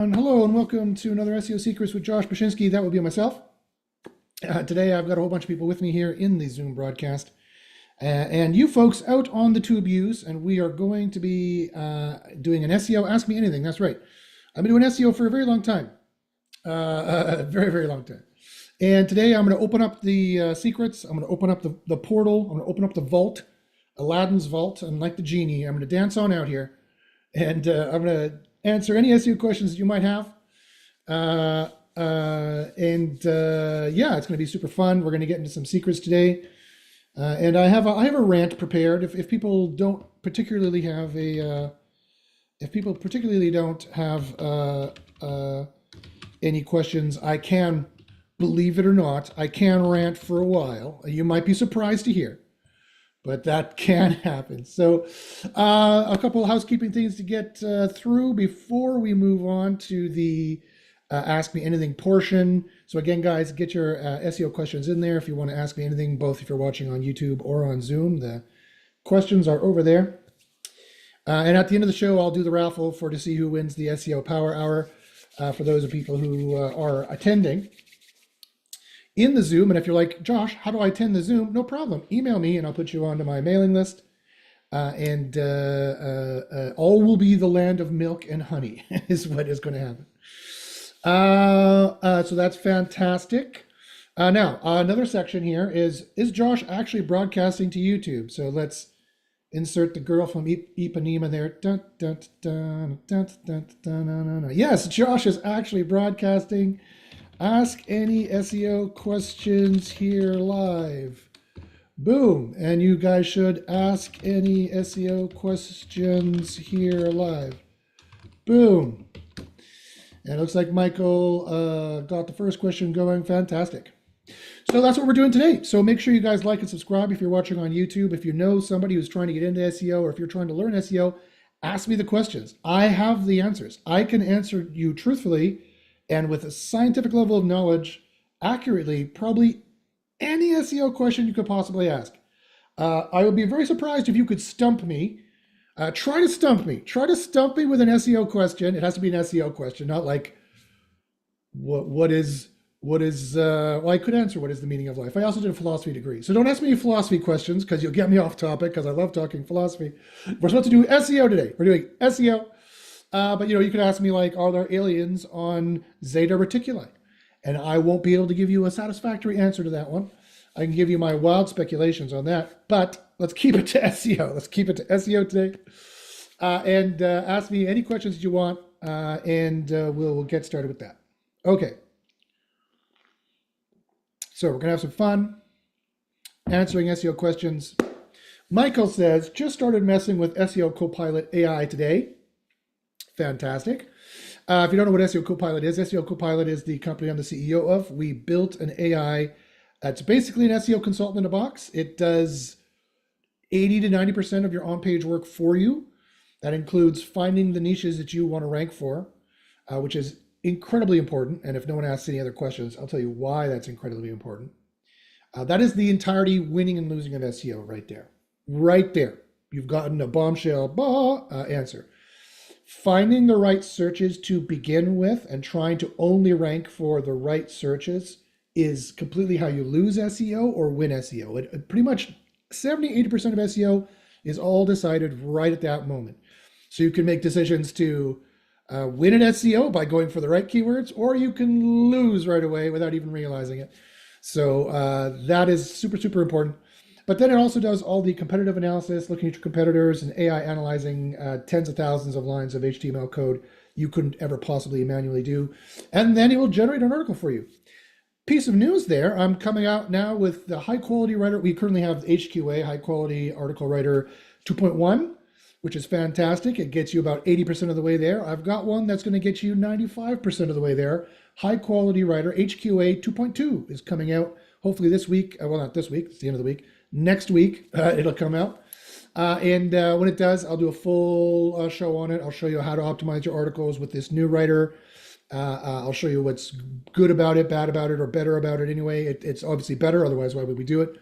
And hello and welcome to another SEO Secrets with Josh Bashinsky. That will be myself. Today I've got a whole bunch of people with me here in the Zoom broadcast. And you folks out on the tube use, and we are going to be doing an SEO Ask Me Anything. That's right. I've been doing SEO for a very long time. A very, very long time. And today I'm going to open up the secrets. I'm going to open up the portal. I'm going to open up the vault, Aladdin's vault. And like the genie, I'm going to dance on out here. And I'm going to answer any SEO questions that you might have. Yeah, it's going to be super fun. We're going to get into some secrets today. And I have a rant prepared. If people don't particularly have any questions, I can, believe it or not, I can rant for a while. You might be surprised to hear, but that can happen. So a couple of housekeeping things to get through before we move on to the Ask Me Anything portion. So again, guys, get your SEO questions in there if you want to ask me anything, both if you're watching on YouTube or on Zoom. The questions are over there. And at the end of the show, I'll do the raffle to see who wins the SEO Power Hour for those of people who are attending in the Zoom. And if you're like, Josh, how do I attend the Zoom? No problem. Email me and I'll put you onto my mailing list. And all will be the land of milk and honey is what is going to happen. So that's fantastic. Now, another section here is Josh actually broadcasting to YouTube? So let's insert the girl from Ipanema there. Dun, dun, dun, dun, dun, dun, dun, dun. Yes, Josh is actually broadcasting. Ask any SEO questions here live. Boom. And you guys should ask any SEO questions here live. Boom. And it looks like Michael got the first question going. Fantastic. So that's what we're doing today. So make sure you guys like and subscribe if you're watching on YouTube. If you know somebody who's trying to get into SEO, or if you're trying to learn SEO, ask me the questions. I have the answers. I can answer you truthfully and with a scientific level of knowledge, accurately, probably any SEO question you could possibly ask. I would be very surprised if you could stump me. Try to stump me. Try to stump me with an SEO question. It has to be an SEO question, not like what is well, I could answer what is the meaning of life. I also did a philosophy degree. So don't ask me any philosophy questions because you'll get me off topic, because I love talking philosophy. We're supposed to do SEO today. We're doing SEO. But you could ask me like, are there aliens on Zeta Reticuli? And I won't be able to give you a satisfactory answer to that one. I can give you my wild speculations on that, but let's keep it to SEO. Let's keep it to SEO today. And ask me any questions that you want, and we'll get started with that. Okay. So we're going to have some fun answering SEO questions. Michael says, just started messing with SEO Copilot AI today. Fantastic. If you don't know what SEO Copilot is the company I'm the CEO of. We built an AI that's basically an SEO consultant in a box. It does 80 to 90% of your on-page work for you. That includes finding the niches that you want to rank for, which is incredibly important. And if no one asks any other questions, I'll tell you why that's incredibly important. That is the entirety winning and losing of SEO right there. Right there. You've gotten a bombshell answer. Finding the right searches to begin with and trying to only rank for the right searches is completely how you lose SEO or win SEO. It pretty much 70-80% of SEO is all decided right at that moment. So you can make decisions to win at SEO by going for the right keywords, or you can lose right away without even realizing it. So that is super, super important. But then it also does all the competitive analysis, looking at your competitors, and AI analyzing tens of thousands of lines of HTML code you couldn't ever possibly manually do. And then it will generate an article for you. Piece of news there, I'm coming out now with the high quality writer. We currently have HQA, high quality article writer 2.1, which is fantastic. It gets you about 80% of the way there. I've got one that's going to get you 95% of the way there. High quality writer HQA 2.2 is coming out hopefully this week. Well, not this week, it's the end of the week. Next week, it'll come out. And when it does, I'll do a full show on it. I'll show you how to optimize your articles with this new writer. I'll show you what's good about it, bad about it, or better about it anyway. It's obviously better, otherwise why would we do it?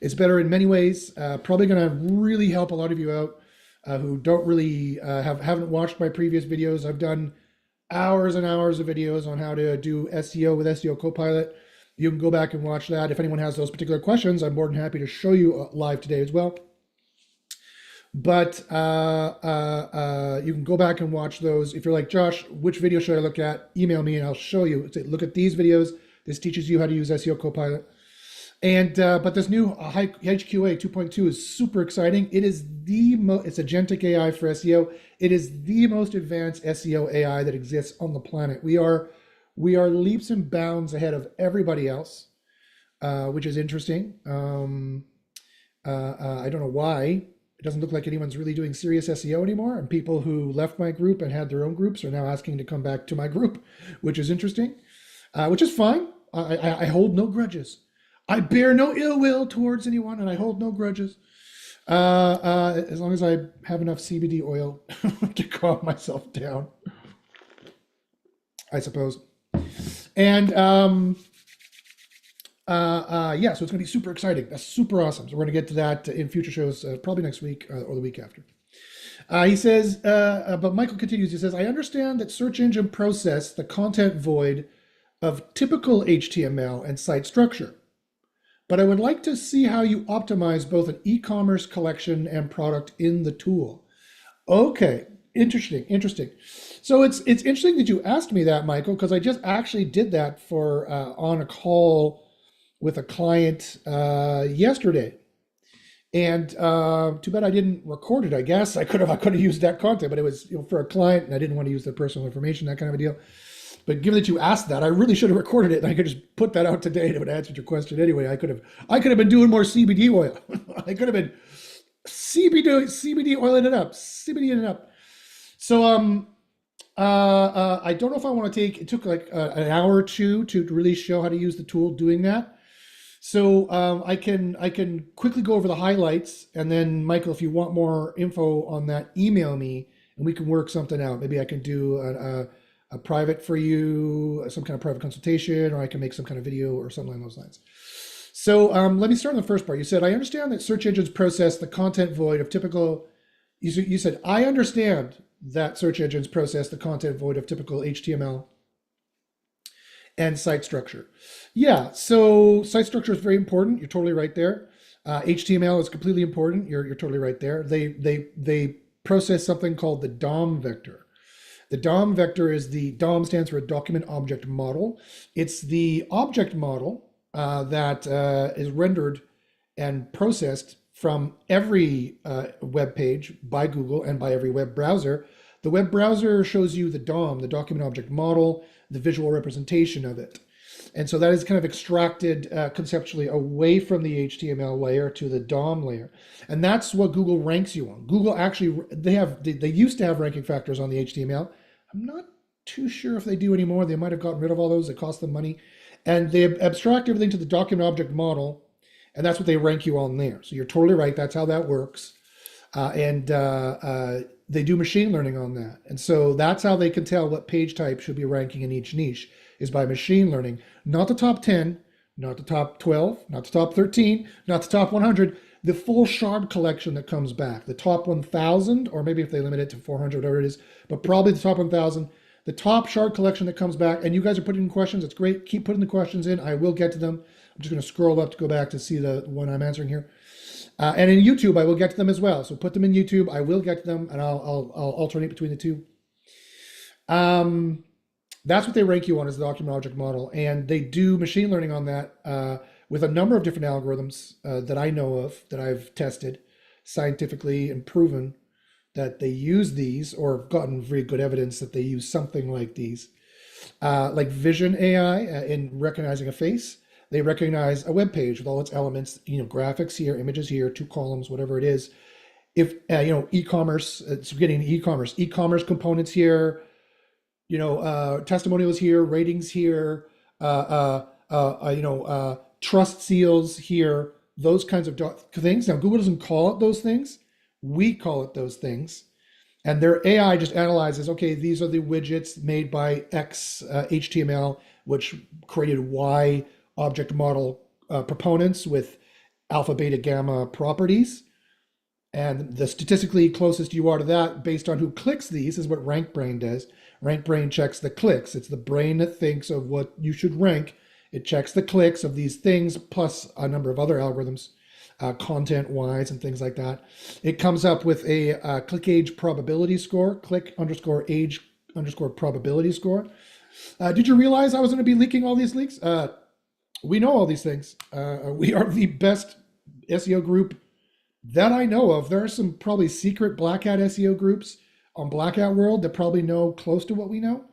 It's better in many ways. Probably going to really help a lot of you out who don't really haven't watched my previous videos. I've done hours and hours of videos on how to do SEO with SEO Copilot. You can go back and watch that. If anyone has those particular questions, I'm more than happy to show you live today as well. But you can go back and watch those. If you're like, Josh, which video should I look at? Email me and I'll show you. Say, look at these videos. This teaches you how to use SEO Copilot. And but this new HQA 2.2 is super exciting. It is it's agentic AI for SEO. It is the most advanced SEO AI that exists on the planet. We are leaps and bounds ahead of everybody else, which is interesting. I don't know why. It doesn't look like anyone's really doing serious SEO anymore. And people who left my group and had their own groups are now asking to come back to my group, which is interesting, which is fine. I hold no grudges. I bear no ill will towards anyone, and I hold no grudges. As long as I have enough CBD oil to calm myself down, I suppose. And yeah, so it's going to be super exciting. That's super awesome. So we're going to get to that in future shows, probably next week or the week after. He says, but Michael continues, he says, I understand that search engine process the content void of typical HTML and site structure, but I would like to see how you optimize both an e-commerce collection and product in the tool. Okay, interesting. So it's interesting that you asked me that, Michael, because I just actually did that for on a call with a client yesterday, and too bad I didn't record it. I guess I could have used that content, but it was for a client, and I didn't want to use their personal information, that kind of a deal. But given that you asked that, I really should have recorded it, and I could just put that out today, and it would have answered your question anyway. I could have been doing more CBD oil. I could have been CBD oiling it up, CBDing it up. So I don't know if I want to take. It took like an hour or two to really show how to use the tool doing that. So I can quickly go over the highlights, and then Michael, if you want more info on that, email me, and we can work something out. Maybe I can do a private for you, some kind of private consultation, or I can make some kind of video or something along those lines. So let me start on the first part. You said, I understand that search engines process the content void of typical, you said, I understand that search engines process the content void of typical HTML and site structure. Yeah, so site structure is very important. You're totally right there. HTML is completely important. You're totally right there. They process something called the DOM vector. The DOM vector DOM stands for a document object model. It's the object model that is rendered and processed from every web page by Google and by every web browser. The web browser shows you the DOM, the document object model, the visual representation of it. And so that is kind of extracted conceptually away from the HTML layer to the DOM layer. And that's what Google ranks you on. Google actually, they used to have ranking factors on the HTML. I'm not too sure if they do anymore. They might have gotten rid of all those. It cost them money. And they abstract everything to the document object model, and that's what they rank you on there. So you're totally right. That's how that works. They do machine learning on that. And so that's how they can tell what page type should be ranking in each niche, is by machine learning. Not the top 10, not the top 12, not the top 13, not the top 100, the full shard collection that comes back. The top 1,000, or maybe if they limit it to 400, whatever it is, but probably the top 1,000. The top shard collection that comes back, and you guys are putting in questions. It's great. Keep putting the questions in. I will get to them. I'm just going to scroll up to go back to see the one I'm answering here. And in YouTube, I will get to them as well. So put them in YouTube. I will get to them, and I'll alternate between the two. That's what they rank you on, is the document object model. And they do machine learning on that with a number of different algorithms that I know of, that I've tested scientifically and proven that they use these, or gotten very good evidence that they use something like these. Like Vision AI in recognizing a face. They recognize a web page with all its elements, graphics here, images here, 2 columns, whatever it is. If, e-commerce, it's getting e-commerce components here, testimonials here, ratings here, trust seals here, those kinds of things. Now, Google doesn't call it those things. We call it those things. And their AI just analyzes, okay, these are the widgets made by X HTML, which created Y object model proponents with alpha, beta, gamma properties. And the statistically closest you are to that, based on who clicks these, is what RankBrain does. Rank Brain checks the clicks. It's the brain that thinks of what you should rank. It checks the clicks of these things, plus a number of other algorithms, content-wise and things like that. It comes up with a click age probability score, click underscore age underscore probability score. Did you realize I was going to be leaking all these leaks? We know all these things. We are the best SEO group that I know of. There are some probably secret Black Hat SEO groups on Black Hat World that probably know close to what we know.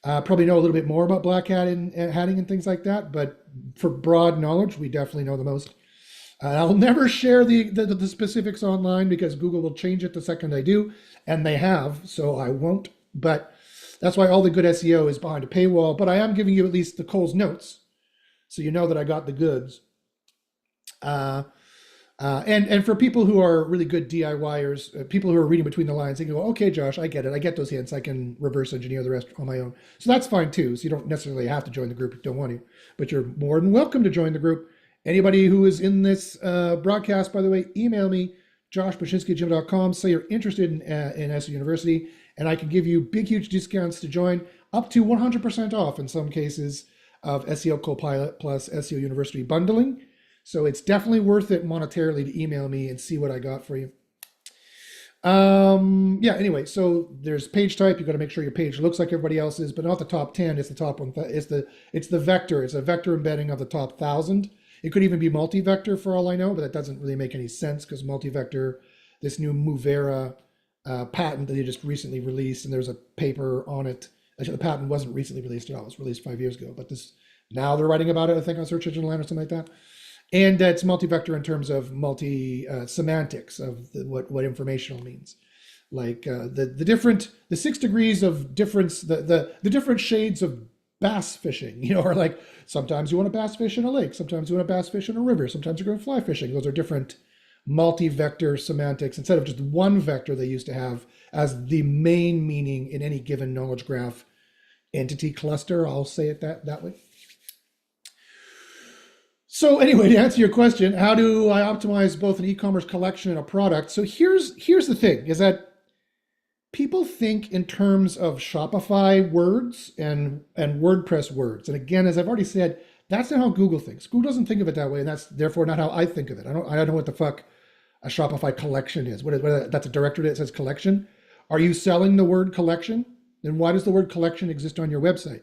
Probably know a little bit more about Black Hat and hatting and things like that. But for broad knowledge, we definitely know the most. I'll never share the specifics online because Google will change it the second I do, and they have, so I won't. But that's why all the good SEO is behind a paywall. But I am giving you at least the Cole's notes, so you know that I got the goods. And for people who are really good DIYers, people who are reading between the lines, they can go, okay, Josh, I get it. I get those hints. I can reverse engineer the rest on my own. So that's fine too. So you don't necessarily have to join the group if you don't want to, but you're more than welcome to join the group. Anybody who is in this broadcast, by the way, email me, joshbachynski@gmail.com. Say you're interested in SEO University, and I can give you big, huge discounts to join, up to 100% off in some cases of SEO Copilot plus SEO University bundling. So it's definitely worth it monetarily to email me and see what I got for you. Yeah, anyway, so there's page type. You got to make sure your page looks like everybody else's, but not the top 10. It's the top one. It's the vector. It's a vector embedding of the top 1,000. It could even be multi-vector for all I know, but that doesn't really make any sense because multi-vector, this new Movera patent that they just recently released, and there's a paper on it. Actually, the patent wasn't recently released at all. It was released 5 years ago, but now they're writing about it, I think, on Search Engine Land or something like that. And it's multi-vector in terms of semantics of what informational means, like the 6 degrees of difference, the different shades of bass fishing, are like sometimes you want to bass fish in a lake, sometimes you want to bass fish in a river, sometimes you're going fly fishing. Those are different multi-vector semantics instead of just one vector they used to have as the main meaning in any given knowledge graph entity cluster. I'll say it that way. So anyway, to answer your question, how do I optimize both an e-commerce collection and a product? So here's the thing, is that people think in terms of Shopify words and WordPress words. And again, as I've already said, that's not how Google thinks. Google doesn't think of it that way, and that's therefore not how I think of it. I don't know what the fuck a Shopify collection is. That's a directory that says collection. Are you selling the word collection? Then why does the word collection exist on your website?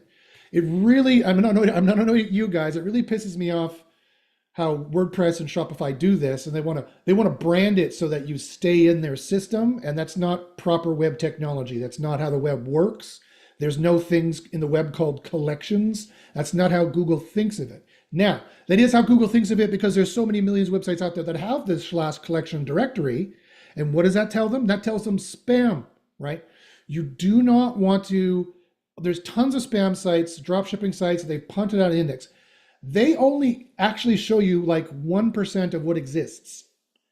It really, I'm not knowing you guys, it really pisses me off how WordPress and Shopify do this, and they want to brand it so that you stay in their system, and that's not proper web technology. That's not how the web works. There's no things in the web called collections. That's not how Google thinks of it. Now, that is how Google thinks of it because there's so many millions of websites out there that have this / collection directory, and what does that tell them? That tells them spam, right? You do not want to. There's tons of spam sites, dropshipping sites, they've punted out an index. They only actually show you like 1% of what exists.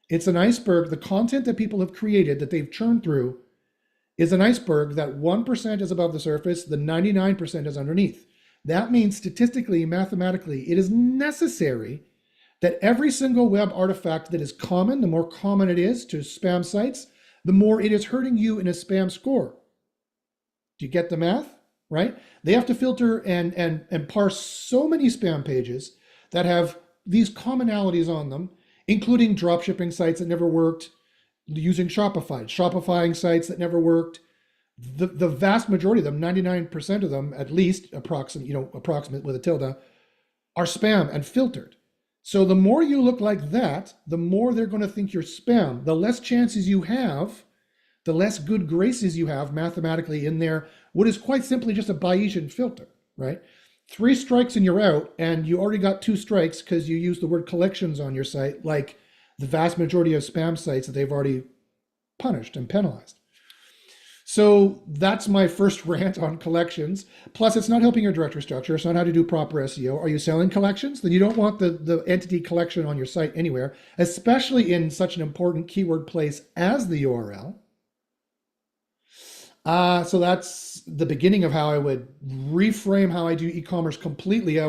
It's an iceberg. The content that people have created that they've churned through is an iceberg that 1% is above the surface, the 99% is underneath. That means statistically, mathematically, it is necessary that every single web artifact that is common, the more common it is to spam sites, the more it is hurting you in a spam score. Do you get the math? Right? They have to filter and parse so many spam pages that have these commonalities on them, including dropshipping sites that never worked, using Shopifying sites that never worked. The vast majority of them, 99% of them, at least approximate with a tilde, are spam and filtered. So the more you look like that, the more they're going to think you're spam. The less chances you have, the less good graces you have mathematically in there, what is quite simply just a Bayesian filter, right? 3 strikes and you're out, and you already got 2 strikes because you used the word collections on your site, like the vast majority of spam sites that they've already punished and penalized. So that's my first rant on collections. Plus, it's not helping your directory structure. It's not how to do proper SEO. Are you selling collections? Then you don't want the entity collection on your site anywhere, especially in such an important keyword place as the URL. So that's the beginning of how I would reframe how I do e-commerce completely. I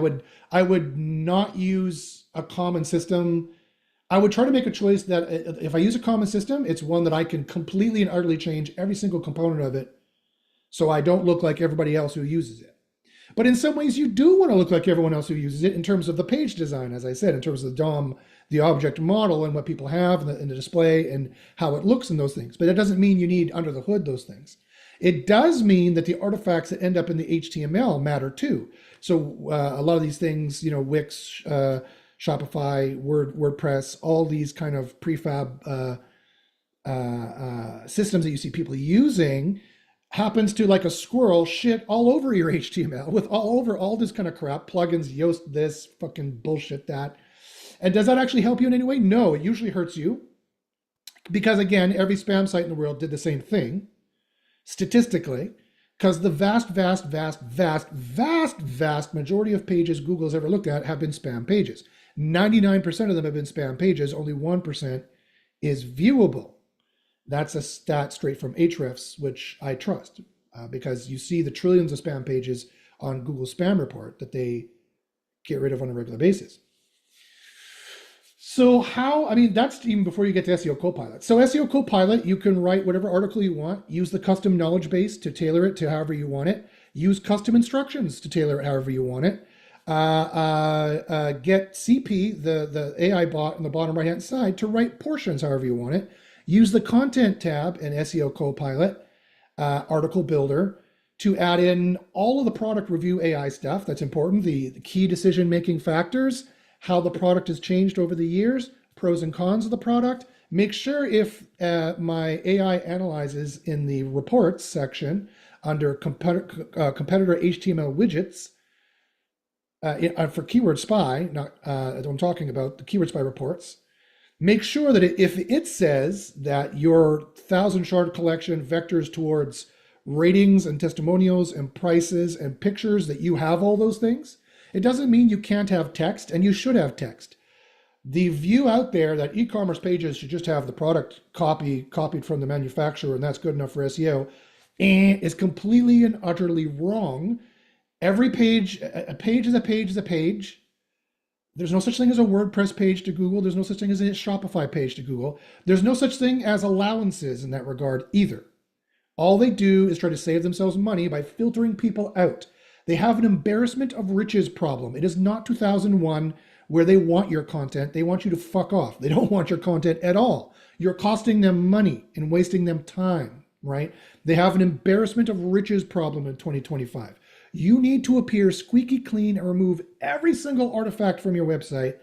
would not use a common system. I would try to make a choice that if I use a common system, it's one that I can completely and utterly change every single component of it so I don't look like everybody else who uses it. But in some ways, you do want to look like everyone else who uses it in terms of the page design, as I said, in terms of the DOM, the object model, and what people have in the display and how it looks and those things. But it doesn't mean you need under the hood those things. It does mean that the artifacts that end up in the HTML matter too. So a lot of these things, Wix, Shopify, WordPress, all these kind of prefab systems that you see people using happens to, like a squirrel, shit all over your HTML with all over all this kind of crap, plugins, Yoast this, fucking bullshit that. And does that actually help you in any way? No, it usually hurts you. Because again, every spam site in the world did the same thing, statistically, because the vast majority of pages Google's ever looked at have been spam pages. 99% of them have been spam pages, only 1% is viewable. That's a stat straight from Ahrefs, which I trust, because you see the trillions of spam pages on Google Spam Report that they get rid of on a regular basis. So that's even before you get to SEO Copilot. So SEO Copilot, you can write whatever article you want, use the custom knowledge base to tailor it to however you want it, use custom instructions to tailor it however you want it, get CP, the AI bot on the bottom right-hand side, to write portions however you want it, use the content tab in SEO Copilot, article builder, to add in all of the product review AI stuff that's important, the key decision-making factors, how the product has changed over the years, pros and cons of the product. Make sure if my AI analyzes in the reports section under competitor HTML widgets for Keyword Spy, not what I'm talking about, the Keyword Spy reports, make sure that if it says that your 1,000 shard collection vectors towards ratings and testimonials and prices and pictures, that you have all those things. It doesn't mean you can't have text, and you should have text. The view out there that e-commerce pages should just have the product copied from the manufacturer, and that's good enough for SEO, is completely and utterly wrong. Every page, a page is a page is a page. There's no such thing as a WordPress page to Google. There's no such thing as a Shopify page to Google. There's no such thing as allowances in that regard either. All they do is try to save themselves money by filtering people out. They have an embarrassment of riches problem. It is not 2001 where they want your content. They want you to fuck off. They don't want your content at all. You're costing them money and wasting them time, right? They have an embarrassment of riches problem in 2025. You need to appear squeaky clean and remove every single artifact from your website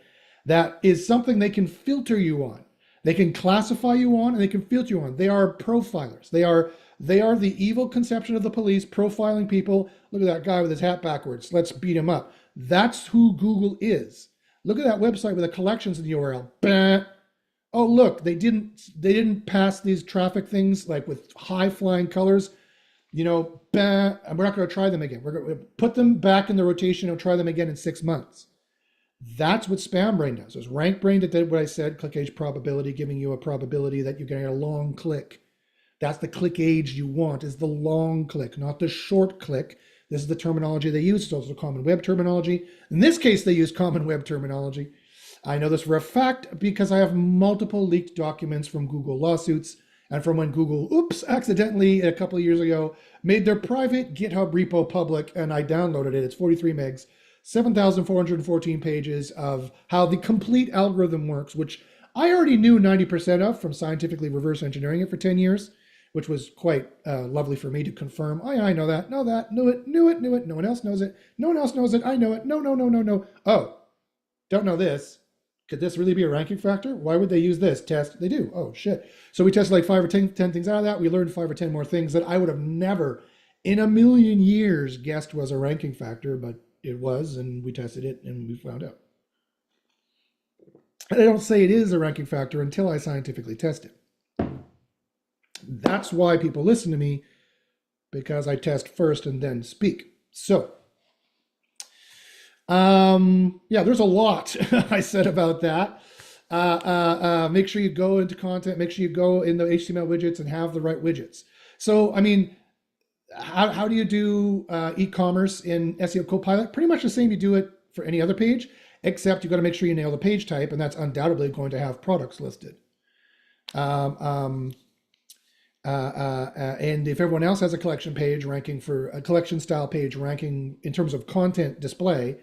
that is something they can filter you on. They can classify you on, and they can filter you on. They are profilers. They are the evil conception of the police, profiling people. Look at that guy with his hat backwards. Let's beat him up. That's who Google is. Look at that website with the collections in the URL. Bah. Oh, look, they didn't pass these traffic things like with high flying colors. Bah, and we're not going to try them again. We're going to put them back in the rotation and try them again in 6 months. That's what Spam Brain does. There's Rank Brain that did what I said, click age probability, giving you a probability that you're getting a long click. That's the click age you want, is the long click, not the short click. This is the terminology they use. It's also common web terminology. In this case, they use common web terminology. I know this for a fact because I have multiple leaked documents from Google lawsuits and from when Google, accidentally a couple of years ago, made their private GitHub repo public, and I downloaded it. It's 43 megs, 7,414 pages of how the complete algorithm works, which I already knew 90% of from scientifically reverse engineering it for 10 years. Which was quite lovely for me to confirm. Oh, yeah, I know that, knew it. No one else knows it. No one else knows it. I know it. No. Oh, don't know this. Could this really be a ranking factor? Why would they use this test? They do. Oh, shit. So we tested like 5 or 10 things out of that. We learned 5 or 10 more things that I would have never in a million years guessed was a ranking factor, but it was, and we tested it and we found out. And I don't say it is a ranking factor until I scientifically test it. That's why people listen to me, because I test first and then speak. So, there's a lot I said about that. Make sure you go into content, make sure you go in the HTML widgets and have the right widgets. So, how do you do e-commerce in SEO Copilot? Pretty much the same you do it for any other page, except you got to make sure you nail the page type, and that's undoubtedly going to have products listed. And if everyone else has a collection page ranking for a collection style page ranking in terms of content display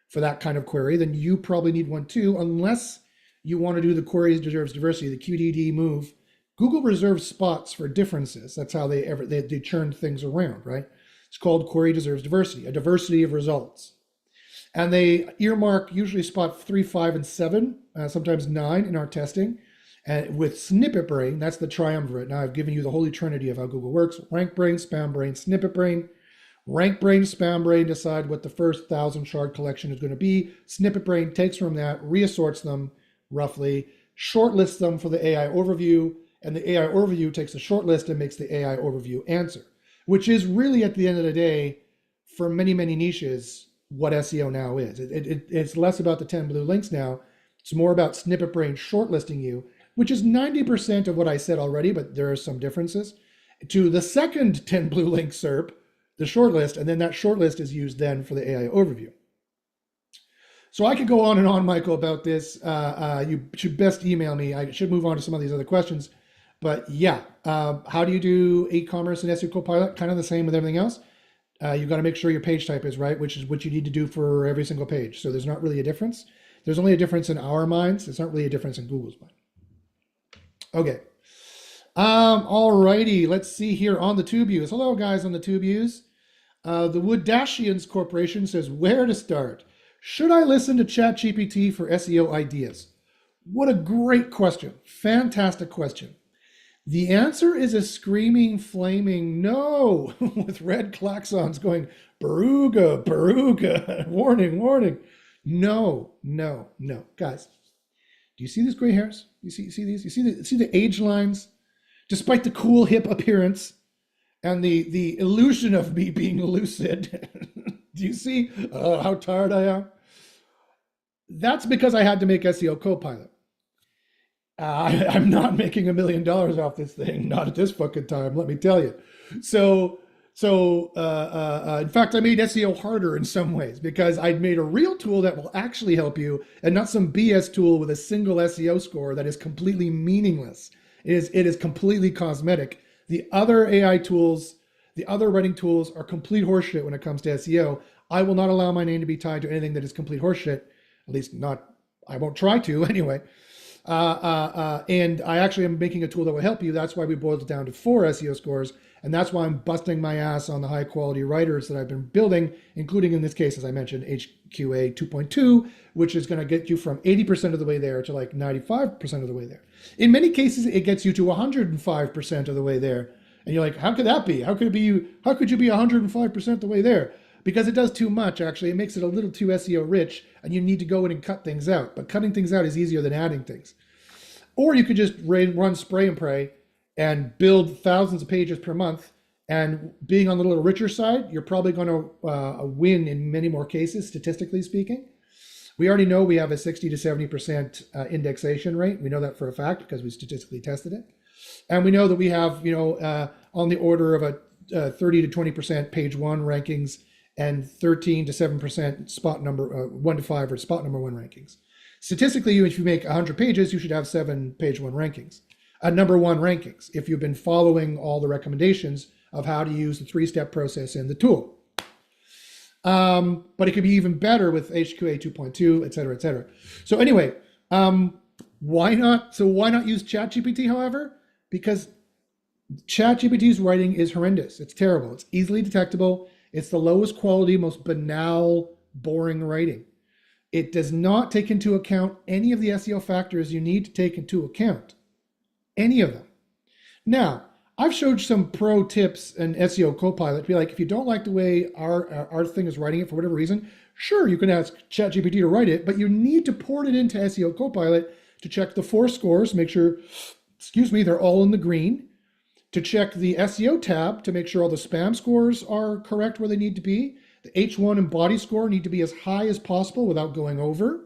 for that kind of query, then you probably need one too, unless you want to do the queries deserves diversity, the QDD move. Google reserves spots for differences. That's how they churn things around, right? It's called query deserves diversity, a diversity of results. And they earmark usually spot 3, 5, and 7, sometimes 9 in our testing. And with snippet brain, that's the triumvirate. Now I've given you the holy trinity of how Google works: rank brain, spam brain, snippet brain. Rank brain, spam brain decide what the first 1,000 shard collection is going to be. Snippet brain takes from that, reassorts them roughly, shortlists them for the AI overview, and the AI overview takes a short list and makes the AI overview answer, which is really, at the end of the day, for many, many niches, what SEO now is. It's less about the 10 blue links now. It's more about snippet brain shortlisting you, which is 90% of what I said already, but there are some differences, to the second 10 blue link SERP, the shortlist, and then that shortlist is used then for the AI overview. So I could go on and on, Michael, about this. You should best email me. I should move on to some of these other questions. But yeah, how do you do e-commerce and SEO Copilot? Kind of the same with everything else. You've got to make sure your page type is right, which is what you need to do for every single page. So there's not really a difference. There's only a difference in our minds. It's not really a difference in Google's mind. Okay. All righty. Let's see here on the TubeViews. Hello, guys on the TubeViews. The Woodashians Corporation says, where to start? Should I listen to ChatGPT for SEO ideas? What a great question. Fantastic question. The answer is a screaming, flaming no, with red klaxons going, Baruga, Baruga, warning, warning. No, no, no. Guys, do you see these gray hairs? You see these? You see the age lines? Despite the cool, hip appearance and the illusion of me being lucid, do you see how tired I am? That's because I had to make SEO Copilot. I'm not making $1 million off this thing, not at this fucking time, let me tell you. So in fact, I made SEO harder in some ways because I'd made a real tool that will actually help you, and not some BS tool with a single SEO score that is completely meaningless. It is completely cosmetic. The other AI tools, the other writing tools are complete horseshit when it comes to SEO. I will not allow my name to be tied to anything that is complete horseshit. At least not, I won't try to anyway. And I actually am making a tool that will help you. That's why we boiled it down to 4 SEO scores. And that's why I'm busting my ass on the high quality writers that I've been building, including in this case, as I mentioned, HQA 2.2, which is going to get you from 80% of the way there to like 95% of the way there. In many cases, it gets you to 105% of the way there. And you're like, how could that be? How could you be 105% the way there? Because it does too much, actually. It makes it a little too SEO rich, and you need to go in and cut things out. But cutting things out is easier than adding things. Or you could just run spray and pray and build thousands of pages per month. And being on the little richer side, you're probably going to win in many more cases, statistically speaking. We already know we have a 60 to 70% indexation rate. We know that for a fact because we statistically tested it. And we know that we have, on the order of a 30 to 20% page 1 rankings and 13 to 7% spot number 1 to 5 or spot number 1 rankings. Statistically, if you make 100 pages, you should have 7 page 1 rankings, number 1 rankings, if you've been following all the recommendations of how to use the 3-step process in the tool. But it could be even better with HQA 2.2, et cetera, et cetera. So anyway, why not use ChatGPT, however? Because ChatGPT's writing is horrendous. It's terrible. It's easily detectable. It's the lowest quality, most banal, boring writing. It does not take into account any of the SEO factors you need to take into account. Any of them. Now, I've showed some pro tips in SEO Copilot to be like, if you don't like the way our thing is writing it for whatever reason, sure, you can ask ChatGPT to write it, but you need to port it into SEO Copilot to check the 4 scores, make sure, they're all in the green, to check the SEO tab to make sure all the spam scores are correct where they need to be. The H1 and body score need to be as high as possible without going over.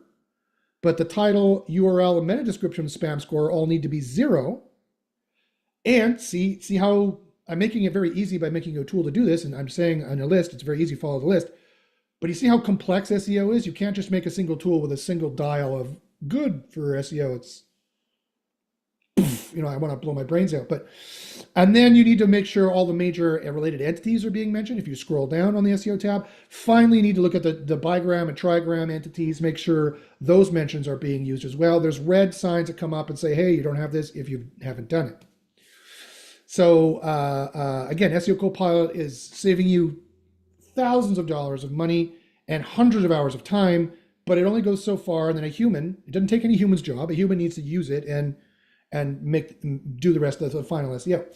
But the title, URL, and meta description spam score all need to be 0. And see how I'm making it very easy by making a tool to do this. And I'm saying on a list, it's very easy to follow the list. But you see how complex SEO is? You can't just make a single tool with a single dial of good for SEO. It's I want to blow my brains out. And then you need to make sure all the major related entities are being mentioned. If you scroll down on the SEO tab, finally you need to look at the bigram and trigram entities, make sure those mentions are being used as well. There's red signs that come up and say, hey, you don't have this if you haven't done it. So again, SEO Copilot is saving you thousands of dollars of money and hundreds of hours of time, but it only goes so far. And then it doesn't take any human's job. A human needs to use it and do the rest of the final SEO.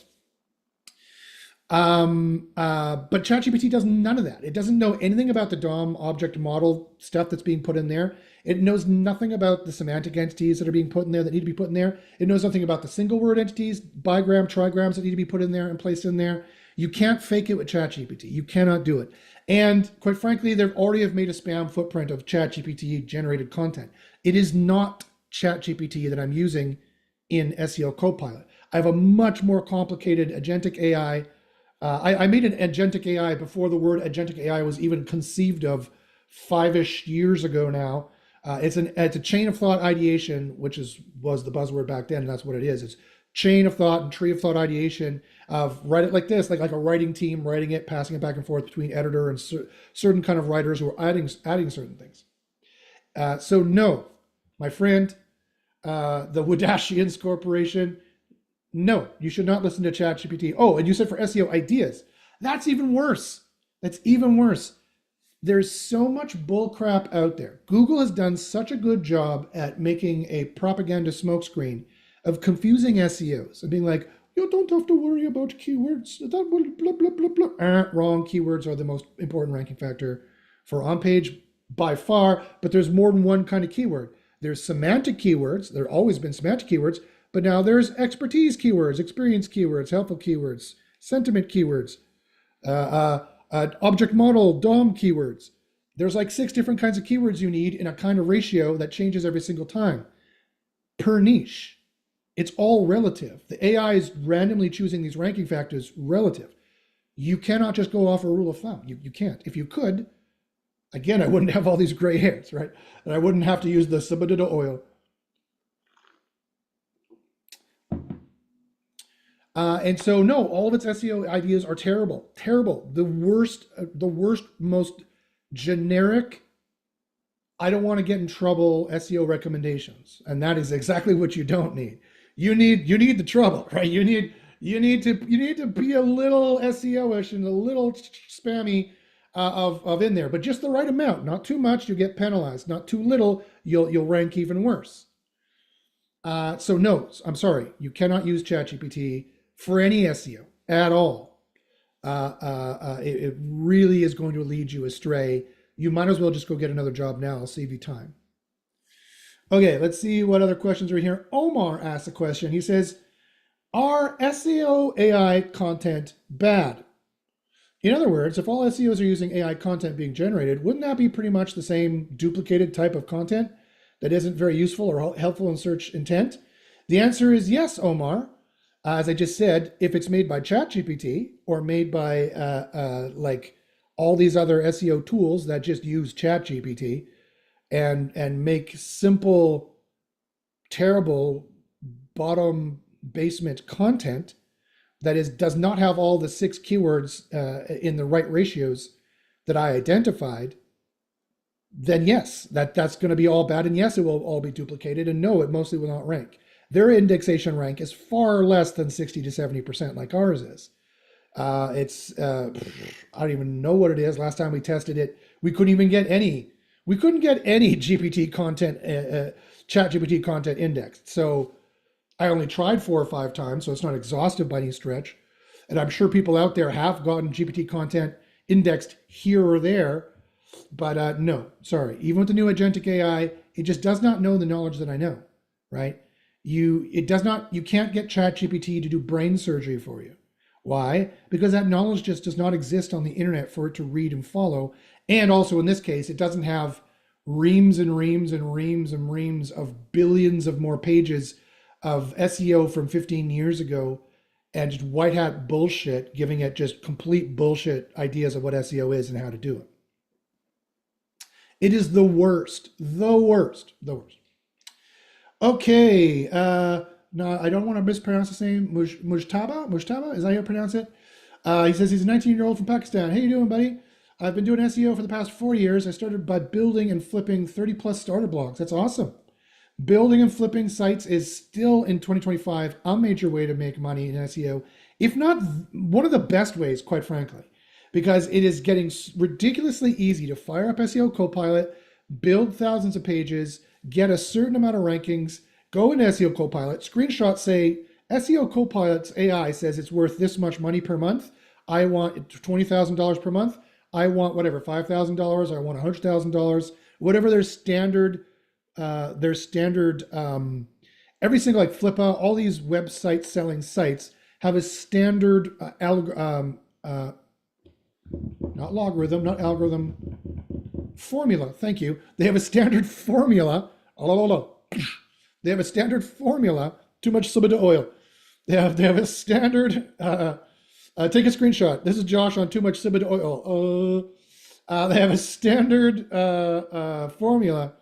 But ChatGPT does none of that. It doesn't know anything about the DOM object model stuff that's being put in there. It knows nothing about the semantic entities that are being put in there that need to be put in there. It knows nothing about the single word entities, bigram, trigrams that need to be put in there and placed in there. You can't fake it with ChatGPT. You cannot do it. And quite frankly, they already have made a spam footprint of ChatGPT generated content. It is not ChatGPT that I'm using in SEO Copilot. I have a much more complicated agentic AI. I made an agentic AI before the word agentic AI was even conceived of 5-ish years ago now. It's a chain of thought ideation, which was the buzzword back then, and that's what it is. It's chain of thought and tree of thought ideation of write it like this, like a writing team writing it, passing it back and forth between editor and certain kind of writers who are adding certain things. So no, my friend, the Wadashians Corporation, no, you should not listen to ChatGPT. Oh, and you said for SEO ideas. That's even worse. That's even worse. There's so much bullcrap out there. Google has done such a good job at making a propaganda smokescreen of confusing SEOs and being like, you don't have to worry about keywords. That will blah, blah, blah, blah. Wrong. Keywords are the most important ranking factor for on-page by far, but there's more than one kind of keyword. There's semantic keywords. There have always been semantic keywords, but now there's expertise keywords, experience keywords, helpful keywords, sentiment keywords, object model, DOM keywords. There's like 6 different kinds of keywords you need in a kind of ratio that changes every single time per niche. It's all relative. The AI is randomly choosing these ranking factors relative. You cannot just go off a rule of thumb. You can't. If you could, again, I wouldn't have all these gray hairs, right? And I wouldn't have to use the sabadita oil. And so, no, all of its SEO ideas are terrible. Terrible. The worst, most generic, I don't want to get in trouble SEO recommendations. And that is exactly what you don't need. You need the trouble, right? You need to be a little SEO-ish and a little spammy of in there, but just the right amount, not too much, you get penalized. Not too little, you'll rank even worse. So no, I'm sorry, you cannot use ChatGPT for any SEO at all. It really is going to lead you astray. You might as well just go get another job now. I'll save you time. Okay, let's see what other questions are in here. Omar asks a question. He says, are SEO AI content bad? In other words, if all SEOs are using AI content being generated, wouldn't that be pretty much the same duplicated type of content that isn't very useful or helpful in search intent? The answer is yes, Omar. As I just said, if it's made by ChatGPT or made by like all these other SEO tools that just use ChatGPT and make simple, terrible bottom basement content that does not have all the 6 keywords in the right ratios that I identified, then yes, that's going to be all bad. And yes, it will all be duplicated. And no, it mostly will not rank. Their indexation rank is far less than 60 to 70% like ours is. I don't even know what it is. Last time we tested it, we couldn't get any GPT content, ChatGPT content indexed. So I only tried 4 or 5 times, so it's not exhaustive by any stretch. And I'm sure people out there have gotten GPT content indexed here or there, but no, sorry. Even with the new agentic AI, it just does not know the knowledge that I know, right? You can't get ChatGPT to do brain surgery for you. Why? Because that knowledge just does not exist on the internet for it to read and follow. And also in this case, it doesn't have reams and reams and reams and reams of billions of more pages of SEO from 15 years ago and just white hat bullshit, giving it just complete bullshit ideas of what SEO is and how to do it. It is the worst, the worst, the worst. Okay, no, I don't want to mispronounce his name. Mujtaba, is that how you pronounce it? He says he's a 19-year-old from Pakistan. Hey, you doing, buddy? I've been doing SEO for the past 4 years. I started by building and flipping 30 plus starter blogs. That's awesome. Building and flipping sites is still in 2025 a major way to make money in SEO, if not one of the best ways, quite frankly, because it is getting ridiculously easy to fire up SEO Copilot, build thousands of pages, get a certain amount of rankings, go into SEO Copilot, screenshots say, SEO Copilot's AI says it's worth this much money per month. I want $20,000 per month. I want whatever, $5,000. I want $100,000, whatever their standard, every single like Flippa, all these website selling sites have a standard not logarithm, not algorithm, formula. Thank you. They have a standard formula. They have a standard formula. Too much subida oil. They have a standard. Take a screenshot. This is Josh on too much subida oil. They have a standard formula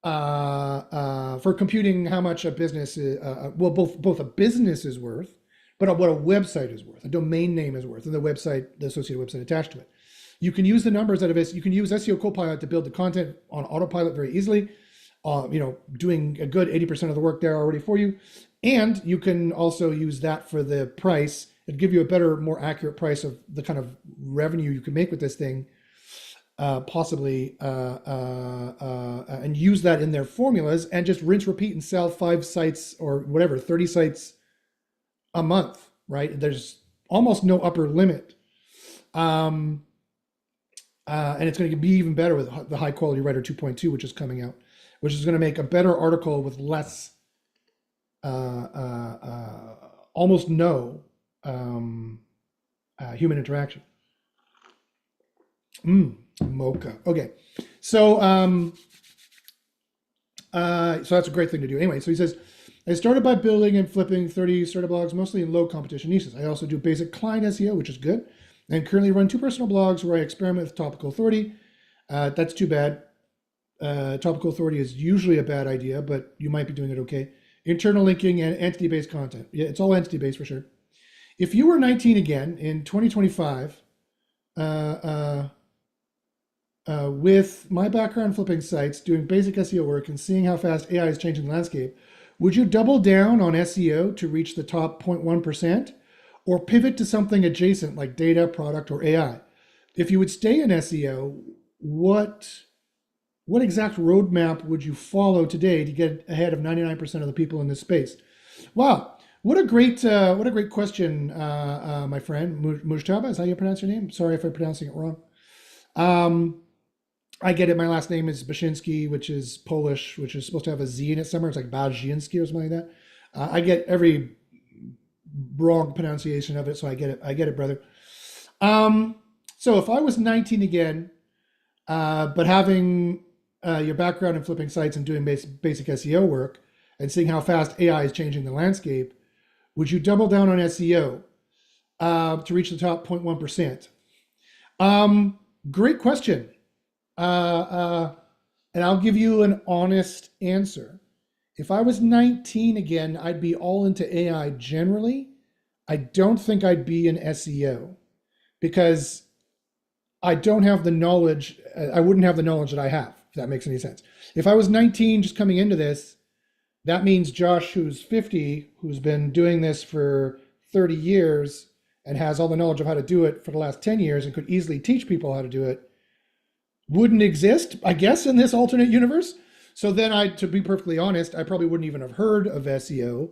for computing how much a business is, both a business is worth, but what a website is worth, a domain name is worth, and the associated website attached to it. You can use the numbers out of this. You can use SEO Copilot to build the content on autopilot very easily, doing a good 80% of the work there already for you. And you can also use that for the price. It'd give you a better, more accurate price of the kind of revenue you can make with this thing, possibly, and use that in their formulas and just rinse, repeat, and sell 5 sites or whatever, 30 sites a month, right? There's almost no upper limit. And it's going to be even better with the High Quality Writer 2.2, which is coming out, which is going to make a better article with less, almost no human interaction. Mocha. Okay, so that's a great thing to do. Anyway, so he says, I started by building and flipping 30 starter blogs, mostly in low competition niches. I also do basic client SEO, which is good, and currently run 2 personal blogs where I experiment with topical authority. That's too bad. Topical authority is usually a bad idea, but you might be doing it okay. Internal linking and entity-based content. Yeah, it's all entity-based for sure. If you were 19 again in 2025, with my background flipping sites, doing basic SEO work, and seeing how fast AI is changing the landscape, would you double down on SEO to reach the top 0.1%, or pivot to something adjacent like data, product, or AI? If you would stay in SEO, what exact roadmap would you follow today to get ahead of 99% of the people in this space? Wow, what a great question, my friend. Mujtaba, is that how you pronounce your name? Sorry if I'm pronouncing it wrong. I get it. My last name is Bashinsky, which is Polish, which is supposed to have a Z in it somewhere. It's like Bajinsky or something like that. I get every wrong pronunciation of it, so I get it, brother. So if I was 19 again, but having your background in flipping sites and doing basic SEO work and seeing how fast AI is changing the landscape, would you double down on SEO to reach the top 0.1%? Great question. And I'll give you an honest answer. If I was 19 again, I'd be all into AI generally. I don't think I'd be in SEO because I don't have the knowledge. I wouldn't have the knowledge that I have, if that makes any sense. If I was 19 just coming into this, that means Josh, who's 50, who's been doing this for 30 years and has all the knowledge of how to do it for the last 10 years and could easily teach people how to do it, wouldn't exist, I guess, in this alternate universe. So then to be perfectly honest, I probably wouldn't even have heard of SEO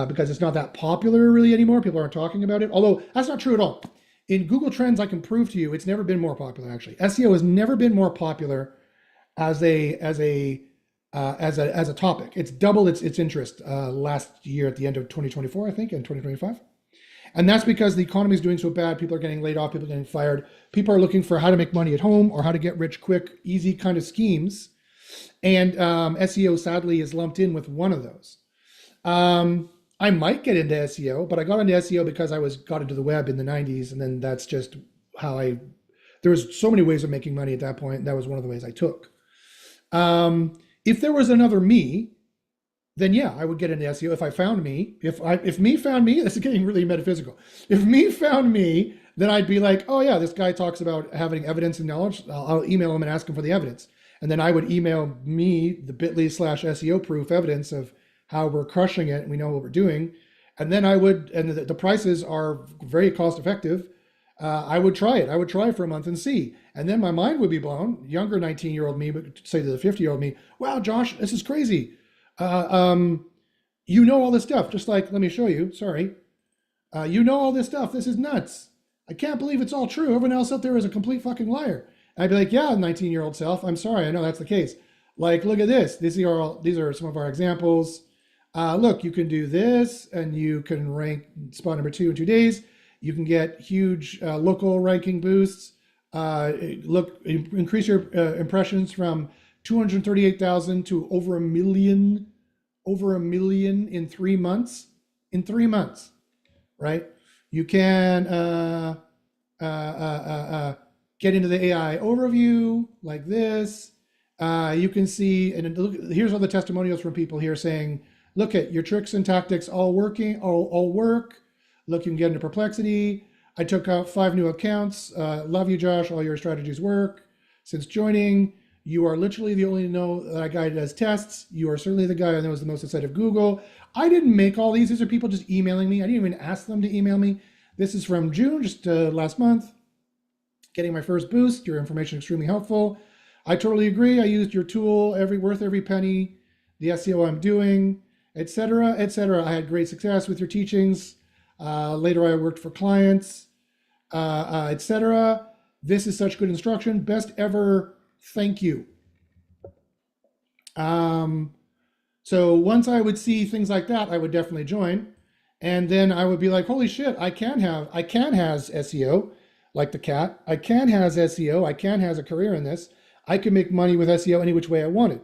because it's not that popular really anymore. People aren't talking about it. Although that's not true at all. In Google Trends, I can prove to you it's never been more popular. Actually, SEO has never been more popular as a topic. It's doubled its interest last year at the end of 2024, I think, and 2025. And that's because the economy is doing so bad. People are getting laid off. People are getting fired. People are looking for how to make money at home or how to get rich quick, easy kind of schemes. And SEO, sadly, is lumped in with one of those. I might get into SEO, but I got into SEO because I got into the web in the 90s. And then that's just how there was so many ways of making money at that point. That was one of the ways I took. If there was another me, then yeah, I would get into SEO if I found me. If me found me, this is getting really metaphysical. If me found me, then I'd be like, oh yeah, this guy talks about having evidence and knowledge. I'll email him and ask him for the evidence, and then I would email me the bit.ly/SEO proof evidence of how we're crushing it and we know what we're doing, and then I would, and the prices are very cost effective. I would try it. I would try for a month and see. And then my mind would be blown. Younger 19-year-old me would say to the 50-year-old me, wow, Josh, this is crazy. Uh, um, you know all this stuff. Just like, let me show you. Sorry. You know all this stuff. This is nuts. I can't believe it's all true. Everyone else out there is a complete fucking liar. And I'd be like, yeah, 19-year-old self. I'm sorry. I know that's the case. Like, look at this. These are some of our examples. Look, you can do this and you can rank spot number 2 in 2 days. You can get huge local ranking boosts. Increase your impressions from 238,000 to over a million in 3 months. In 3 months, right? You can get into the AI overview like this. You can see, and look, here's all the testimonials from people here saying, look at your tricks and tactics all working, all work. Look, you can get into perplexity. I took out 5 new accounts. Love you, Josh. All your strategies work. Since joining, you are literally the only guy that does tests. You are certainly the guy that knows the most outside of Google. I didn't make all these. These are people just emailing me. I didn't even ask them to email me. This is from June, just last month. Getting my first boost. Your information extremely helpful. I totally agree. I used your tool, worth every penny. The SEO I'm doing, etc., etc. I had great success with your teachings. Later, I worked for clients, etc. This is such good instruction. Best ever. Thank you. So once I would see things like that, I would definitely join. And then I would be like, holy shit, I can has SEO, like the cat. I can has SEO. I can has a career in this. I could make money with SEO any which way I wanted.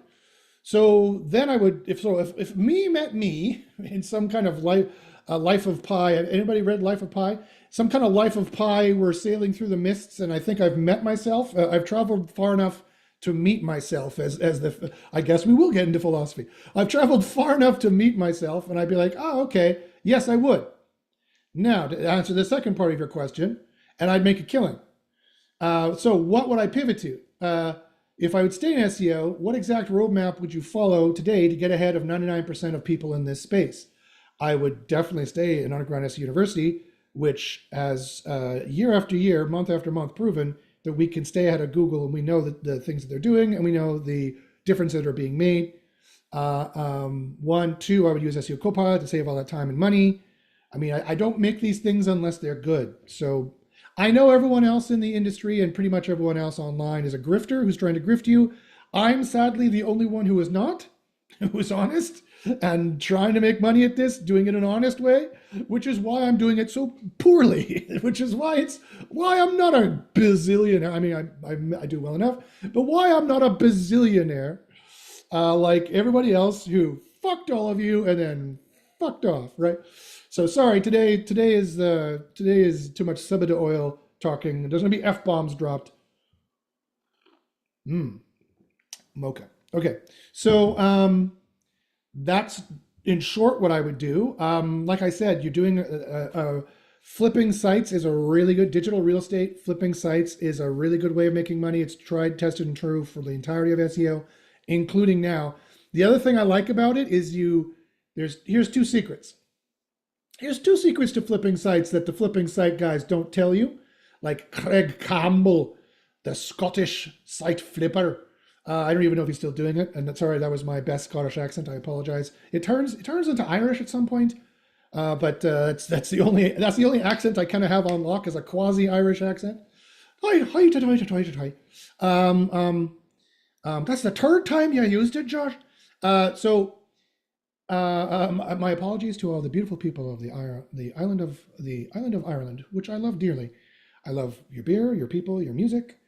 So then I would, if me met me in some kind of Life of Pi. Anybody read Life of Pi? Some kind of Life of Pi. We're sailing through the mists, and I think I've met myself. I've traveled far enough to meet myself. I guess we will get into philosophy. I've traveled far enough to meet myself, and I'd be like, oh, okay, yes, I would. Now to answer the second part of your question, and I'd make a killing. So what would I pivot to? If I would stay in SEO, what exact roadmap would you follow today to get ahead of 99% of people in this space? I would definitely stay in underground SEO University, which has year after year, month after month proven that we can stay ahead of Google, and we know that the things that they're doing, and we know the differences that are being made. 1, 2, I would use SEO Copilot to save all that time and money. I mean, I don't make these things unless they're good. So I know everyone else in the industry and pretty much everyone else online is a grifter who's trying to grift you. I'm sadly the only one who is not, who is honest and trying to make money at this, doing it in an honest way, which is why I'm doing it so poorly, which is why I'm not a bazillionaire. I mean, I do well enough, but why I'm not a bazillionaire like everybody else who fucked all of you and then fucked off, right? So sorry, today is too much Subida oil talking. There's gonna be F-bombs dropped. Mocha. Okay, so that's in short what I would do. Like I said, you're doing flipping sites is a really good digital real estate. Flipping sites is a really good way of making money. It's tried, tested, and true for the entirety of SEO, including now. The other thing I like about it is here's 2 secrets. Here's 2 secrets to flipping sites that the flipping site guys don't tell you, like Craig Campbell, the Scottish site flipper. I don't even know if he's still doing it. And sorry, that was my best Scottish accent. I apologize. It turns into Irish at some point, but that's the only accent I kind of have on lock, is a quasi-Irish accent. Hi. That's the 3rd time you used it, Josh. My apologies to all the beautiful people of the island of Ireland, which I love dearly. I love your beer, your people, your music.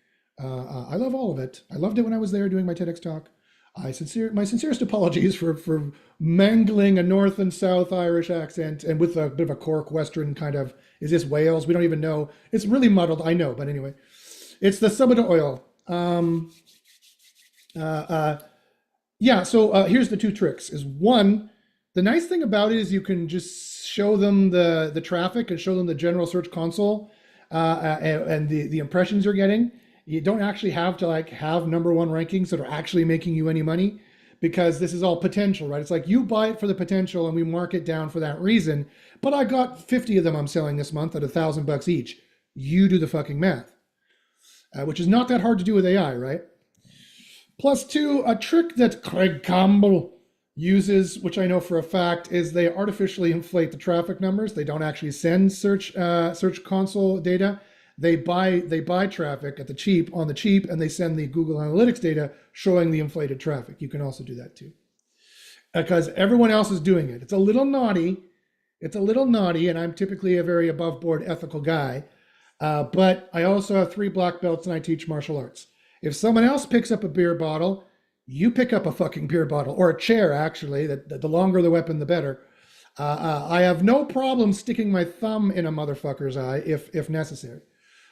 I love all of it. I loved it when I was there doing my TEDx talk. My sincerest apologies for mangling a North and South Irish accent and with a bit of a Cork Western kind of, is this Wales? We don't even know. It's really muddled, I know, but anyway. It's the Subida oil. Yeah, so here's the two tricks. Is one, the nice thing about it is you can just show them the traffic and show them the general search console and the impressions you're getting. You don't actually have to like have number one rankings that are actually making you any money because this is all potential, right? It's like you buy it for the potential and we mark it down for that reason. But I got 50 of them I'm selling this month at $1,000 each. You do the fucking math, which is not that hard to do with AI, right? Plus two, a trick that Craig Campbell uses, which I know for a fact, is they artificially inflate the traffic numbers. They don't actually send search console data. They buy traffic at the cheap on the cheap, and they send the Google Analytics data showing the inflated traffic. You can also do that too, because everyone else is doing it. It's a little naughty. It's a little naughty, and I'm typically a very above board ethical guy. But I also have 3 black belts and I teach martial arts. If someone else picks up a beer bottle, you pick up a fucking beer bottle or a chair, actually. The longer the weapon, the better. I have no problem sticking my thumb in a motherfucker's eye if necessary.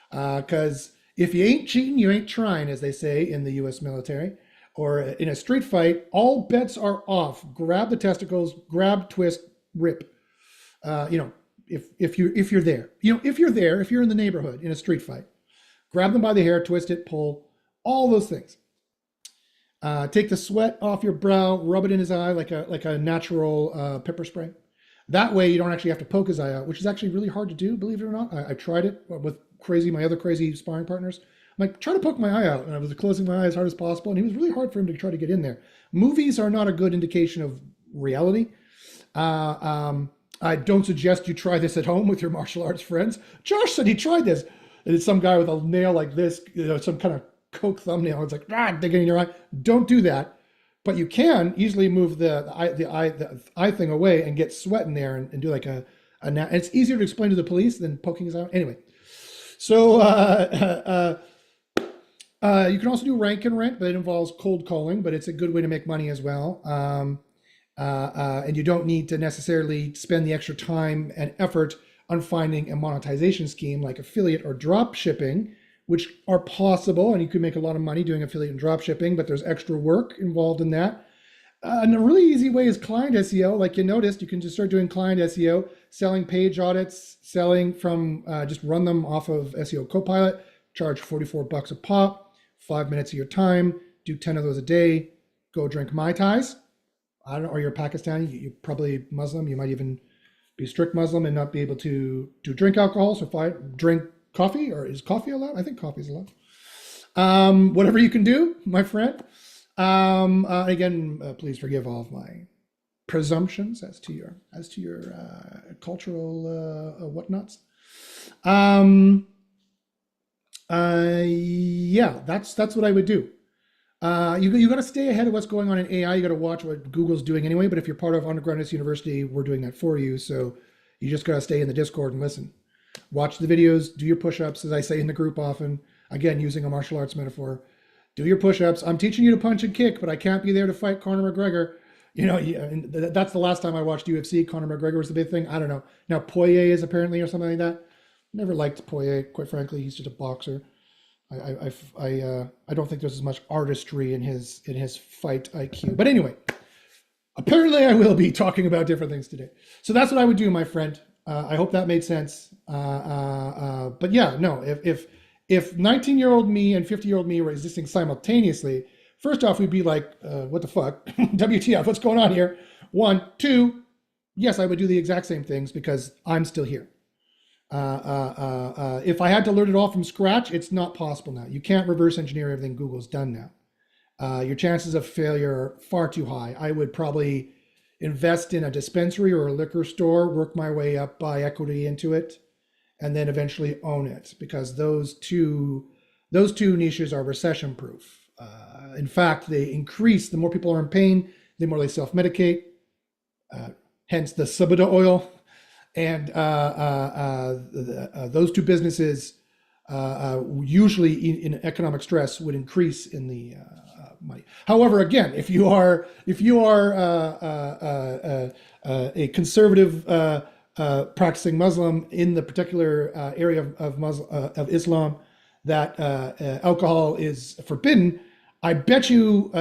Because if you ain't cheating, you ain't trying, as they say in the US military. Or in a street fight, all bets are off. Grab the testicles, grab, twist, rip. If you're there, if you're in the neighborhood in a street fight, grab them by the hair, twist it, pull, all those things. Take the sweat off your brow, rub it in his eye like a natural pepper spray. That way you don't actually have to poke his eye out, which is actually really hard to do, believe it or not. I tried it with my other crazy sparring partners. I'm like, try to poke my eye out, and I was closing my eye as hard as possible, and it was really hard for him to try to get in there. Movies are not a good indication of reality. I don't suggest you try this at home with your martial arts friends. Josh said he tried this. And it's some guy with a nail like this, some kind of coke thumbnail. It's like, digging in your eye. Don't do that. But you can easily move the eye thing away and get sweat in there and do like a and it's easier to explain to the police than poking his eye. Anyway, so you can also do rank and rent, but it involves cold calling, but it's a good way to make money as well. And you don't need to necessarily spend the extra time and effort on finding a monetization scheme like affiliate or drop shipping, which are possible, and you can make a lot of money doing affiliate and drop shipping, but there's extra work involved in that. And a really easy way is client SEO. Like you noticed, you can just start doing client SEO, selling page audits, selling from, just run them off of SEO Copilot, charge $44 a pop, 5 minutes of your time, do 10 of those a day, go drink Mai Tais. I don't know, or you're Pakistani, you're probably Muslim, you might even be strict Muslim and not be able to drink alcohol. So if I drink coffee, or is coffee allowed? I think coffee is allowed. Whatever you can do, my friend. Again, please forgive all of my presumptions as to your cultural whatnots. Yeah, that's what I would do. You got to stay ahead of what's going on in AI. You got to watch what Google's doing anyway. But if you're part of Underground University, we're doing that for you. So you just got to stay in the Discord and listen. Watch the videos, do your push-ups, as I say in the group often. Again, using a martial arts metaphor. Do your push-ups. I'm teaching you to punch and kick, but I can't be there to fight Conor McGregor. That's the last time I watched UFC. Conor McGregor was the big thing. I don't know. Now Poirier is apparently or something like that. Never liked Poirier, quite frankly. He's just a boxer. I don't think there's as much artistry in his fight IQ. But anyway, apparently I will be talking about different things today. So that's what I would do, my friend. I hope that made sense. But yeah, no, if 19-year-old me and 50-year-old me were existing simultaneously, first off, we'd be like, what the fuck? WTF, what's going on here? 1, 2, yes, I would do the exact same things because I'm still here. If I had to learn it all from scratch, it's not possible now. You can't reverse engineer everything Google's done now. Your chances of failure are far too high. I would probably invest in a dispensary or a liquor store, work my way up, buy equity into it, and then eventually own it, because those two niches are recession proof. In fact, they increase, the more people are in pain, the more they self-medicate, hence the Subida oil. And those two businesses usually in economic stress would increase in the money. However, again, if you are a conservative practicing Muslim in the particular area of Islam that alcohol is forbidden, I bet you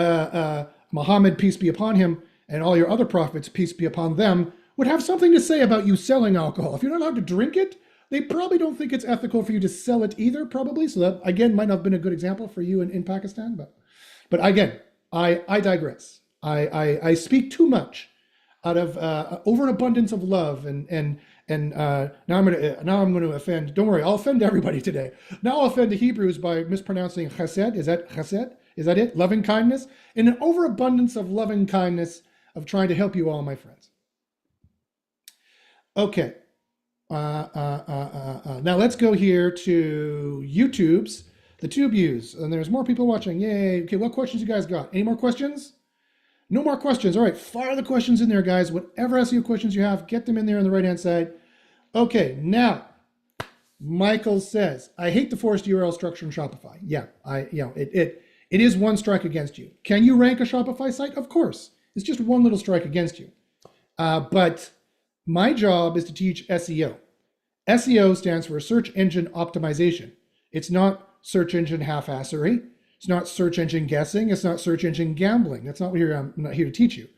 Muhammad, peace be upon him, and all your other prophets, peace be upon them, would have something to say about you selling alcohol. If you're not allowed to drink it, they probably don't think it's ethical for you to sell it either, probably. So that, again, might not have been a good example for you in Pakistan. But again, I digress. I speak too much out of over an abundance of love, and now I'm going to offend. Don't worry, I'll offend everybody today. Now I'll offend the Hebrews by mispronouncing chesed. Is that chesed? Is that it? Loving kindness? In an overabundance of loving kindness of trying to help you all, my friends. Okay. Now let's go here to YouTube's, the Tube Views, and there's more people watching. Yay. Okay, what questions you guys got? Any more questions? No more questions. All right, fire the questions in there, guys. Whatever SEO questions you have, get them in there on the right-hand side. Okay, now, Michael says, I hate the forced URL structure in Shopify. Yeah, it is one strike against you. Can you rank a Shopify site? Of course. It's just one little strike against you. But my job is to teach SEO. SEO stands for search engine optimization. It's not search engine half-assery. It's not search engine guessing. It's not search engine gambling. That's not what I'm not here to teach you.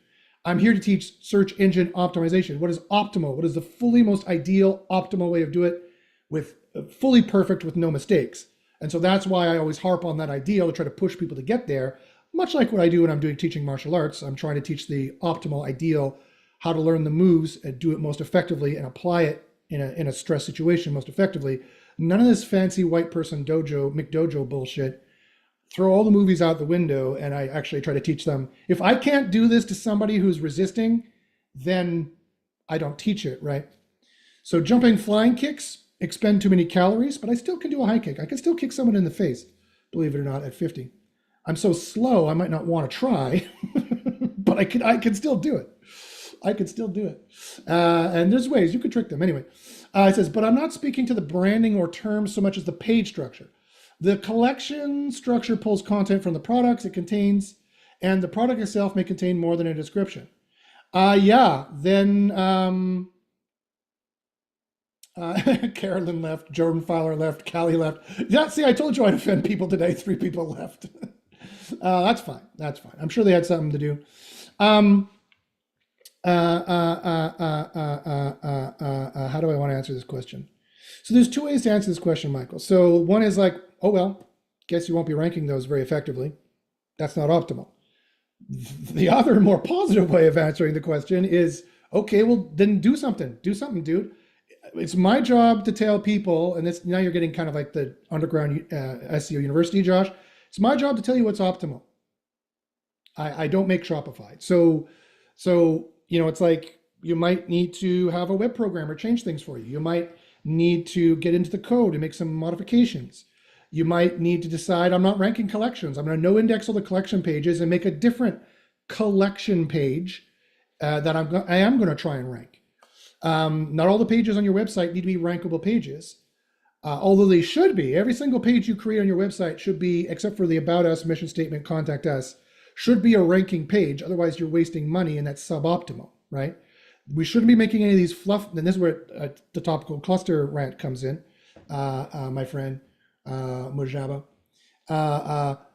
I'm here to teach search engine optimization. What is optimal? What is the fully most ideal, optimal way of doing it with fully perfect with no mistakes? And so that's why I always harp on that ideal to try to push people to get there. Much like what I do when I'm teaching martial arts. I'm trying to teach the optimal ideal, how to learn the moves and do it most effectively and apply it in a stress situation most effectively. None of this fancy white person dojo, McDojo bullshit. Throw all the movies out the window, and I actually try to teach them. If I can't do this to somebody who's resisting, then I don't teach it, right? So jumping flying kicks expend too many calories, but I still can do a high kick. I can still kick someone in the face, believe it or not, at 50. I'm so slow, I might not want to try, but I can still do it. I can still do it. And there's ways you could trick them. Anyway, it says, but I'm not speaking to the branding or terms so much as the page structure. The collection structure pulls content from the products it contains, and the product itself may contain more than a description. Then Carolyn left, Jordan Fowler left, Callie left. Yeah, see, I told you I'd offend people today. 3 people left. That's fine. That's fine. I'm sure they had something to do. How do I want to answer this question? So there's 2 ways to answer this question, Michael. So one is like, oh, well, guess you won't be ranking those very effectively. That's not optimal. The other more positive way of answering the question is, okay, well, then do something. Do something, dude. It's my job to tell people, and this now you're getting kind of like the underground SEO university, Josh. It's my job to tell you what's optimal. I don't make Shopify. So it's like you might need to have a web programmer change things for you. You might need to get into the code and make some modifications. You might need to decide, I'm not ranking collections. I'm going to no index all the collection pages and make a different collection page that I am going to try and rank. Not all the pages on your website need to be rankable pages, although they should be. Every single page you create on your website should be, except for the About Us, Mission Statement, Contact Us, should be a ranking page. Otherwise, you're wasting money, and that's suboptimal, right? We shouldn't be making any of these fluff, and this is where the topical cluster rant comes in, my friend Mojaba.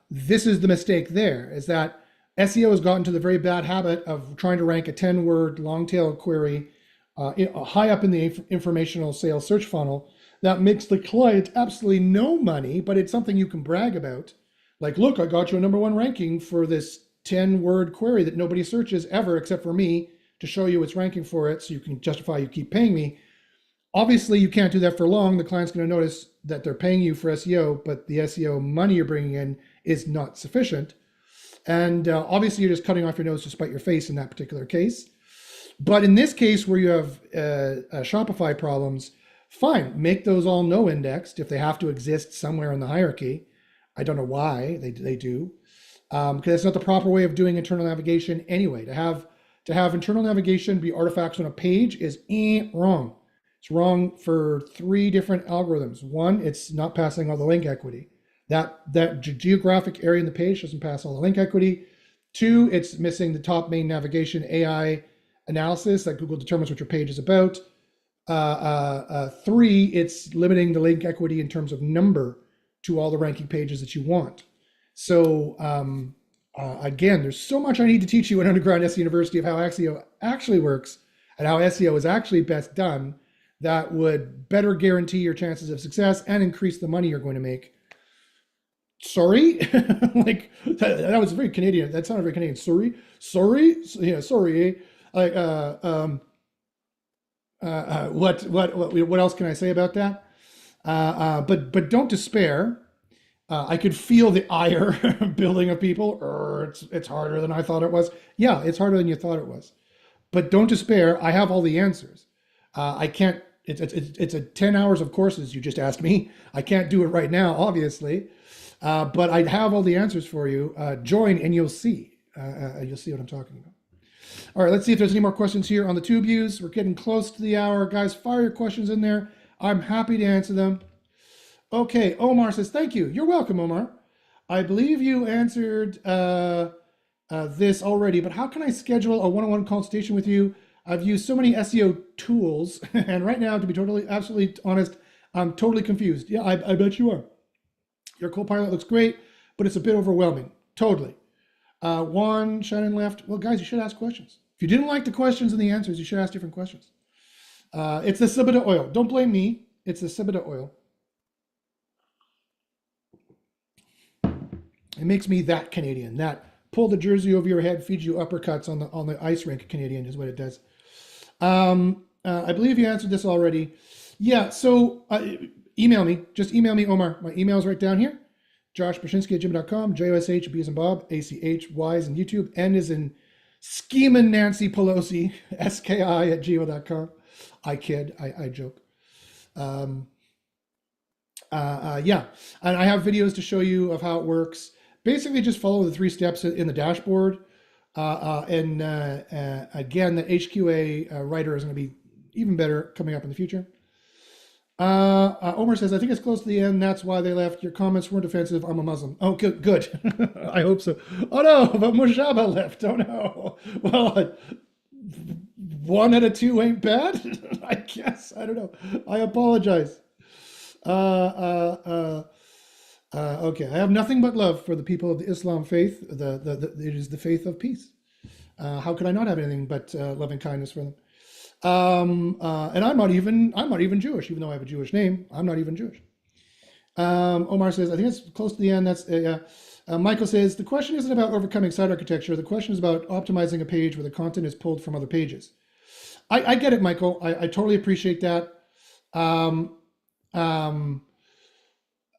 This is the mistake there, is that SEO has gotten to the very bad habit of trying to rank a 10-word long tail query high up in the informational sales search funnel that makes the client absolutely no money, but it's something you can brag about. Like, look, I got you a #1 ranking for this 10-word query that nobody searches ever except for me, to show you it's ranking for it so you can justify you keep paying me. Obviously, you can't do that for long. The client's going to notice that they're paying you for SEO, but the SEO money you're bringing in is not sufficient. And obviously, you're just cutting off your nose to spite your face in that particular case. But in this case, where you have Shopify problems, fine, make those all no indexed if they have to exist somewhere in the hierarchy. I don't know why they do, because it's not the proper way of doing internal navigation anyway. To have internal navigation be artifacts on a page is wrong. It's wrong for 3 different algorithms. 1, it's not passing all the link equity. That geographic area in the page doesn't pass all the link equity. 2, it's missing the top main navigation AI analysis that Google determines what your page is about. 3, it's limiting the link equity in terms of number to all the ranking pages that you want. So Again, there's so much I need to teach you in underground SEO University of how SEO actually works and how SEO is actually best done that would better guarantee your chances of success and increase the money you're going to make. Sorry, like that was very Canadian. That sounded very Canadian. Sorry, yeah, sorry. Like, what else can I say about that? But don't despair. I could feel the ire building of people. It's harder than I thought it was. Yeah, it's harder than you thought it was. But don't despair. I have all the answers. I can't. It's a 10 hours of courses you just asked me. I can't do it right now, obviously. But I have all the answers for you. Join and you'll see. You'll see what I'm talking about. All right, let's see if there's any more questions here on the tube views. We're getting close to the hour. Guys, fire your questions in there. I'm happy to answer them. Okay, Omar says, thank you. You're welcome, Omar. I believe you answered this already, but how can I schedule a one-on-one consultation with you? I've used so many SEO tools, and right now, to be absolutely honest, I'm totally confused. Yeah, I bet you are. Your Copilot looks great, but it's a bit overwhelming. Totally. Juan, Shannon left. Well, guys, you should ask questions. If you didn't like the questions and the answers, you should ask different questions. It's the Cibita oil. Don't blame me. It's the Cibita oil. It makes me that Canadian. That pull the jersey over your head, feeds you uppercuts on the ice rink Canadian is what it does. I believe you answered this already. Yeah, so email me. Just email me, Omar. My email is right down here. joshbrzezinski@gmail.com. Josh, B as in Bob, ACH, Y as in YouTube, N as in Schemin' Nancy Pelosi, SKI@gmail.com. I kid, I joke. Yeah, and I have videos to show you of how it works. Basically, just follow the 3 steps in the dashboard. Again, the HQA writer is going to be even better coming up in the future. Omar says, I think it's close to the end. That's why they left. Your comments weren't offensive. I'm a Muslim. Oh, good. I hope so. Oh, no, but Mujaba left. Oh, no. Well, 1 out of 2 ain't bad, I guess. I don't know. I apologize. Okay, I have nothing but love for the people of the Islam faith. It is the faith of peace. How could I not have anything but love and kindness for them? And I'm not even Jewish, even though I have a Jewish name. I'm not even Jewish. Omar says, I think it's close to the end. That's Michael says, the question isn't about overcoming site architecture. The question is about optimizing a page where the content is pulled from other pages. I get it, Michael. I totally appreciate that.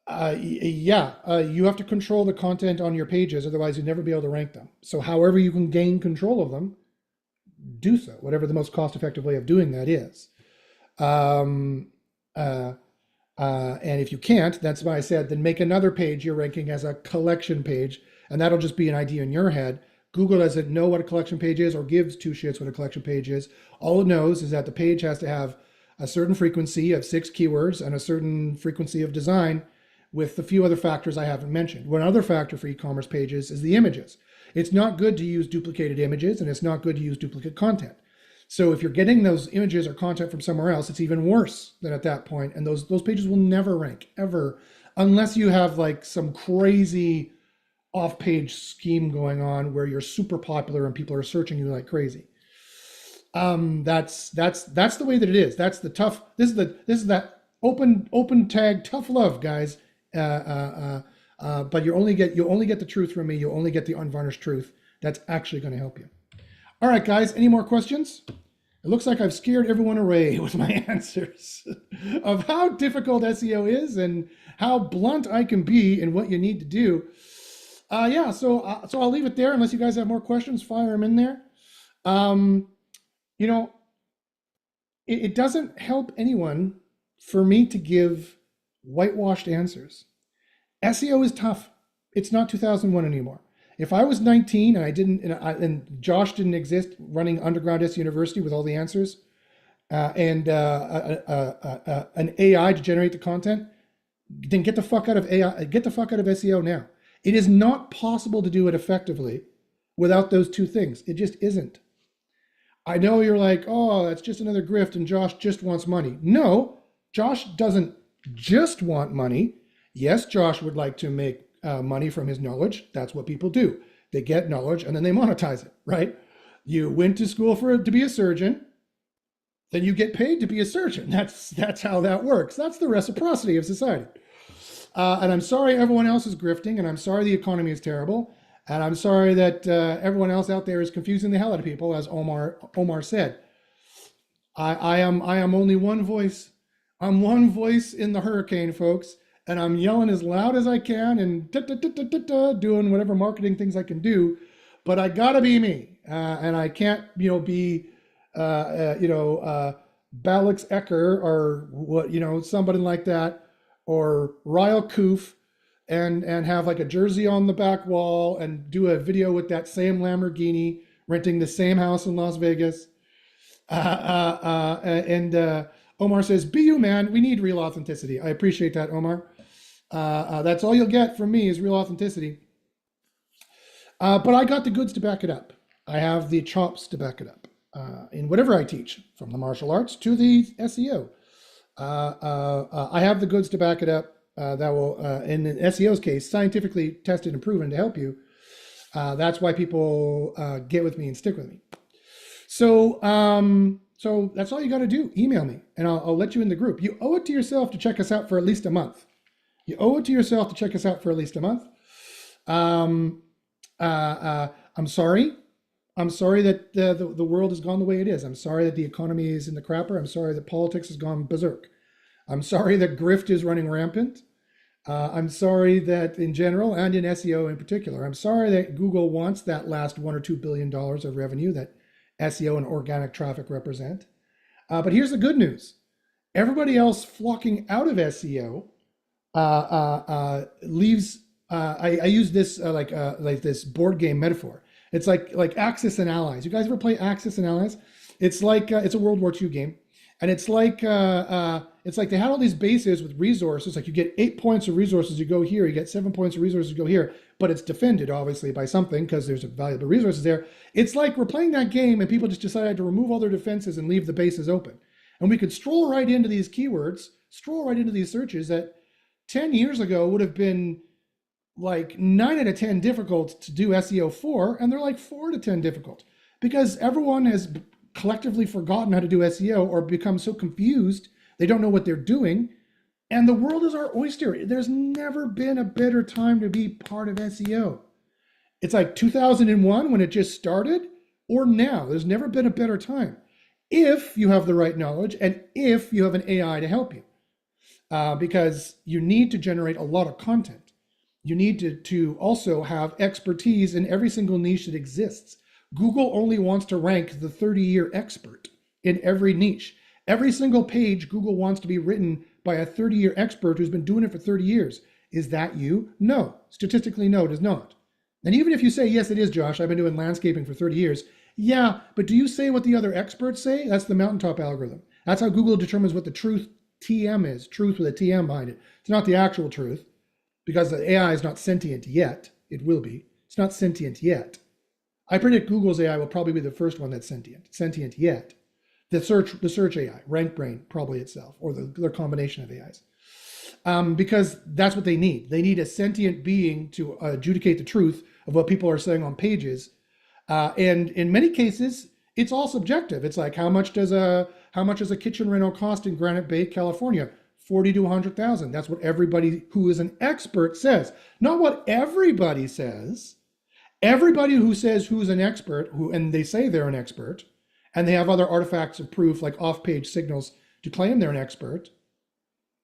You have to control the content on your pages, otherwise you'll never be able to rank them. So however you can gain control of them, do so, whatever the most cost-effective way of doing that is. And if you can't, that's why I said, then make another page you're ranking as a collection page, and that'll just be an idea in your head. Google doesn't know what a collection page is or gives 2 shits what a collection page is. All it knows is that the page has to have a certain frequency of 6 keywords and a certain frequency of design with the few other factors I haven't mentioned. One other factor for e-commerce pages is the images. It's not good to use duplicated images, and it's not good to use duplicate content. So if you're getting those images or content from somewhere else, it's even worse than at that point, and those pages will never rank, ever, unless you have like some crazy off-page scheme going on where you're super popular and people are searching you like crazy. That's the way that it is. That's the tough. This is that open tag tough love, guys. But you'll only get the truth from me. You'll only get the unvarnished truth. That's actually going to help you. All right, guys. Any more questions? It looks like I've scared everyone away with my answers of how difficult SEO is and how blunt I can be in what you need to do. Yeah. So I'll leave it there. Unless you guys have more questions, fire them in there. You know, it doesn't help anyone for me to give whitewashed answers. SEO is tough. It's not 2001 anymore. If I was 19 and I didn't, and Josh didn't exist running underground SEO University with all the answers, and an AI to generate the content, then get the fuck out of AI. Get the fuck out of SEO now. It is not possible to do it effectively without those 2 things. It just isn't. I know you're like, oh, that's just another grift and Josh just wants money. No, Josh doesn't just want money. Yes, Josh would like to make money from his knowledge. That's what people do. They get knowledge and then they monetize it, right? You went to school to be a surgeon, then you get paid to be a surgeon. That's how that works. That's the reciprocity of society. And I'm sorry everyone else is grifting, and I'm sorry the economy is terrible, and I'm sorry that everyone else out there is confusing the hell out of people, as Omar said. I am only one voice. I'm one voice in the hurricane, folks, and I'm yelling as loud as I can and doing whatever marketing things I can do, but I gotta be me, and I can't, be, Balix Ecker or what, somebody like that, or Ryle Koof, and have like a jersey on the back wall and do a video with that same Lamborghini, renting the same house in Las Vegas. Omar says, be you, man. We need real authenticity. I appreciate that, Omar. That's all you'll get from me is real authenticity. But I got the goods to back it up. I have the chops to back it up in whatever I teach, from the martial arts to the SEO. I have the goods to back it up that will, in SEO's case, scientifically tested and proven to help you. That's why people get with me and stick with me. So that's all you got to do. Email me, and I'll let you in the group. You owe it to yourself to check us out for at least a month. You owe it to yourself to check us out for at least a month. I'm sorry. I'm sorry that the world has gone the way it is. I'm sorry that the economy is in the crapper. I'm sorry that politics has gone berserk. I'm sorry that grift is running rampant. I'm sorry that in general, and in SEO in particular, I'm sorry that Google wants that last $1 or $2 billion of revenue that SEO and organic traffic represent. But here's the good news. Everybody else flocking out of SEO leaves, I use this like this board game metaphor. It's like Axis and Allies. You guys ever play Axis and Allies? It's like it's a World War II game, and it's like they had all these bases with resources. Like you get 8 points of resources, you go here. You get 7 points of resources, you go here. But it's defended obviously by something because there's valuable resources there. It's like we're playing that game, and people just decided to remove all their defenses and leave the bases open. And we could stroll right into these keywords, stroll right into these searches that 10 years ago would have been like 9 out of 10 difficult to do SEO for, and they're like 4 to 10 difficult because everyone has collectively forgotten how to do SEO or become so confused they don't know what they're doing, and the world is our oyster. There's never been a better time to be part of SEO. It's like 2001 when it just started, or now. There's never been a better time if you have the right knowledge and if you have an AI to help you, because you need to generate a lot of content. You need to also have expertise in every single niche that exists. Google only wants to rank the 30-year expert in every niche. Every single page Google wants to be written by a 30-year expert who's been doing it for 30 years. Is that you? No. Statistically, no, it is not. And even if you say, yes, it is, Josh, I've been doing landscaping for 30 years. Yeah, but do you say what the other experts say? That's the mountaintop algorithm. That's how Google determines what the truth TM is, truth with a TM behind it. It's not the actual truth, because the AI is not sentient yet. It will be. It's not sentient yet. I predict Google's AI will probably be the first one that's sentient yet. The search AI, RankBrain, probably itself, or their combination of AIs. Because that's what they need. They need a sentient being to adjudicate the truth of what people are saying on pages. And in many cases, it's all subjective. It's like, how much does a kitchen rental cost in Granite Bay, California? 40 to 100,000. That's what everybody who is an expert says. Not what everybody says. Everybody who says who's an expert, and they say they're an expert, and they have other artifacts of proof like off-page signals to claim they're an expert,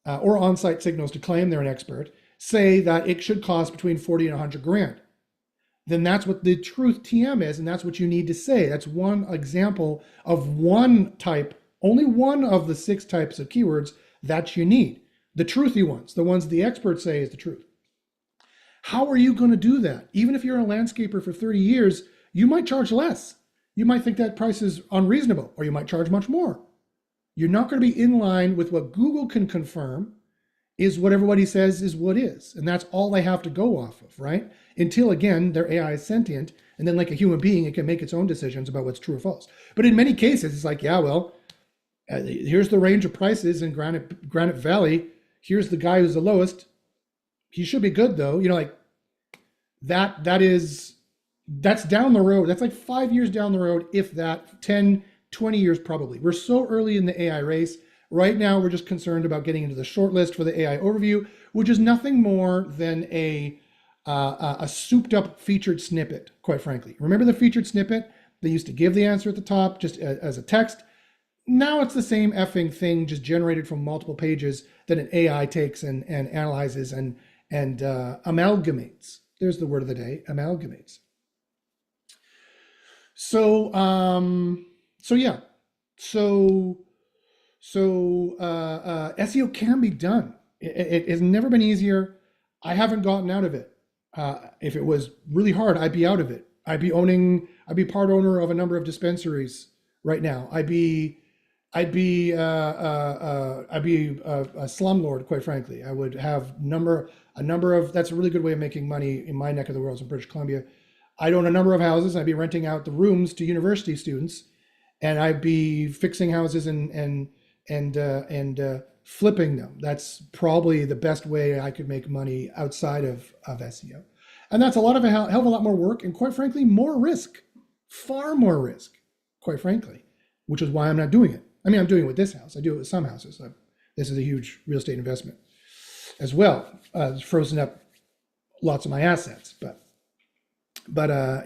or on-site signals to claim they're an expert, say that it should cost between 40 and 100 grand. Then that's what the truth TM is, and that's what you need to say. That's one example of one type, only one of the 6 types of keywords that you need. The truthy ones, the ones the experts say is the truth. How are you going to do that? Even if you're a landscaper for 30 years, you might charge less. You might think that price is unreasonable, or you might charge much more. You're not going to be in line with what Google can confirm is what everybody says is what is. And that's all they have to go off of, right? Until, again, their AI is sentient, and then like a human being, it can make its own decisions about what's true or false. But in many cases, it's like, yeah, well, here's the range of prices in Granite Valley. Here's the guy who's the lowest. He should be good though. Like that is That's down the road. That's like 5 years down the road, if that, 10, 20 years probably. We're so early in the AI race. Right now, we're just concerned about getting into the short list for the AI overview, which is nothing more than a souped up featured snippet, quite frankly. Remember the featured snippet? They used to give the answer at the top just as a text. Now it's the same effing thing, just generated from multiple pages that an AI takes and analyzes and amalgamates. There's the word of the day, amalgamates. So yeah. SEO can be done. It has never been easier. I haven't gotten out of it. If it was really hard, I'd be out of it. I'd be part owner of a number of dispensaries right now. I'd be a slumlord, quite frankly. I would have a number of, that's a really good way of making money in my neck of the world in British Columbia. I'd own a number of houses. I'd be renting out the rooms to university students, and I'd be fixing houses and flipping them. That's probably the best way I could make money outside of SEO. And that's a hell of a lot more work, and quite frankly, more risk, far more risk, quite frankly, which is why I'm not doing it. I mean, I'm doing it with this house. I do it with some houses. This is a huge real estate investment as well. It's frozen up lots of my assets, but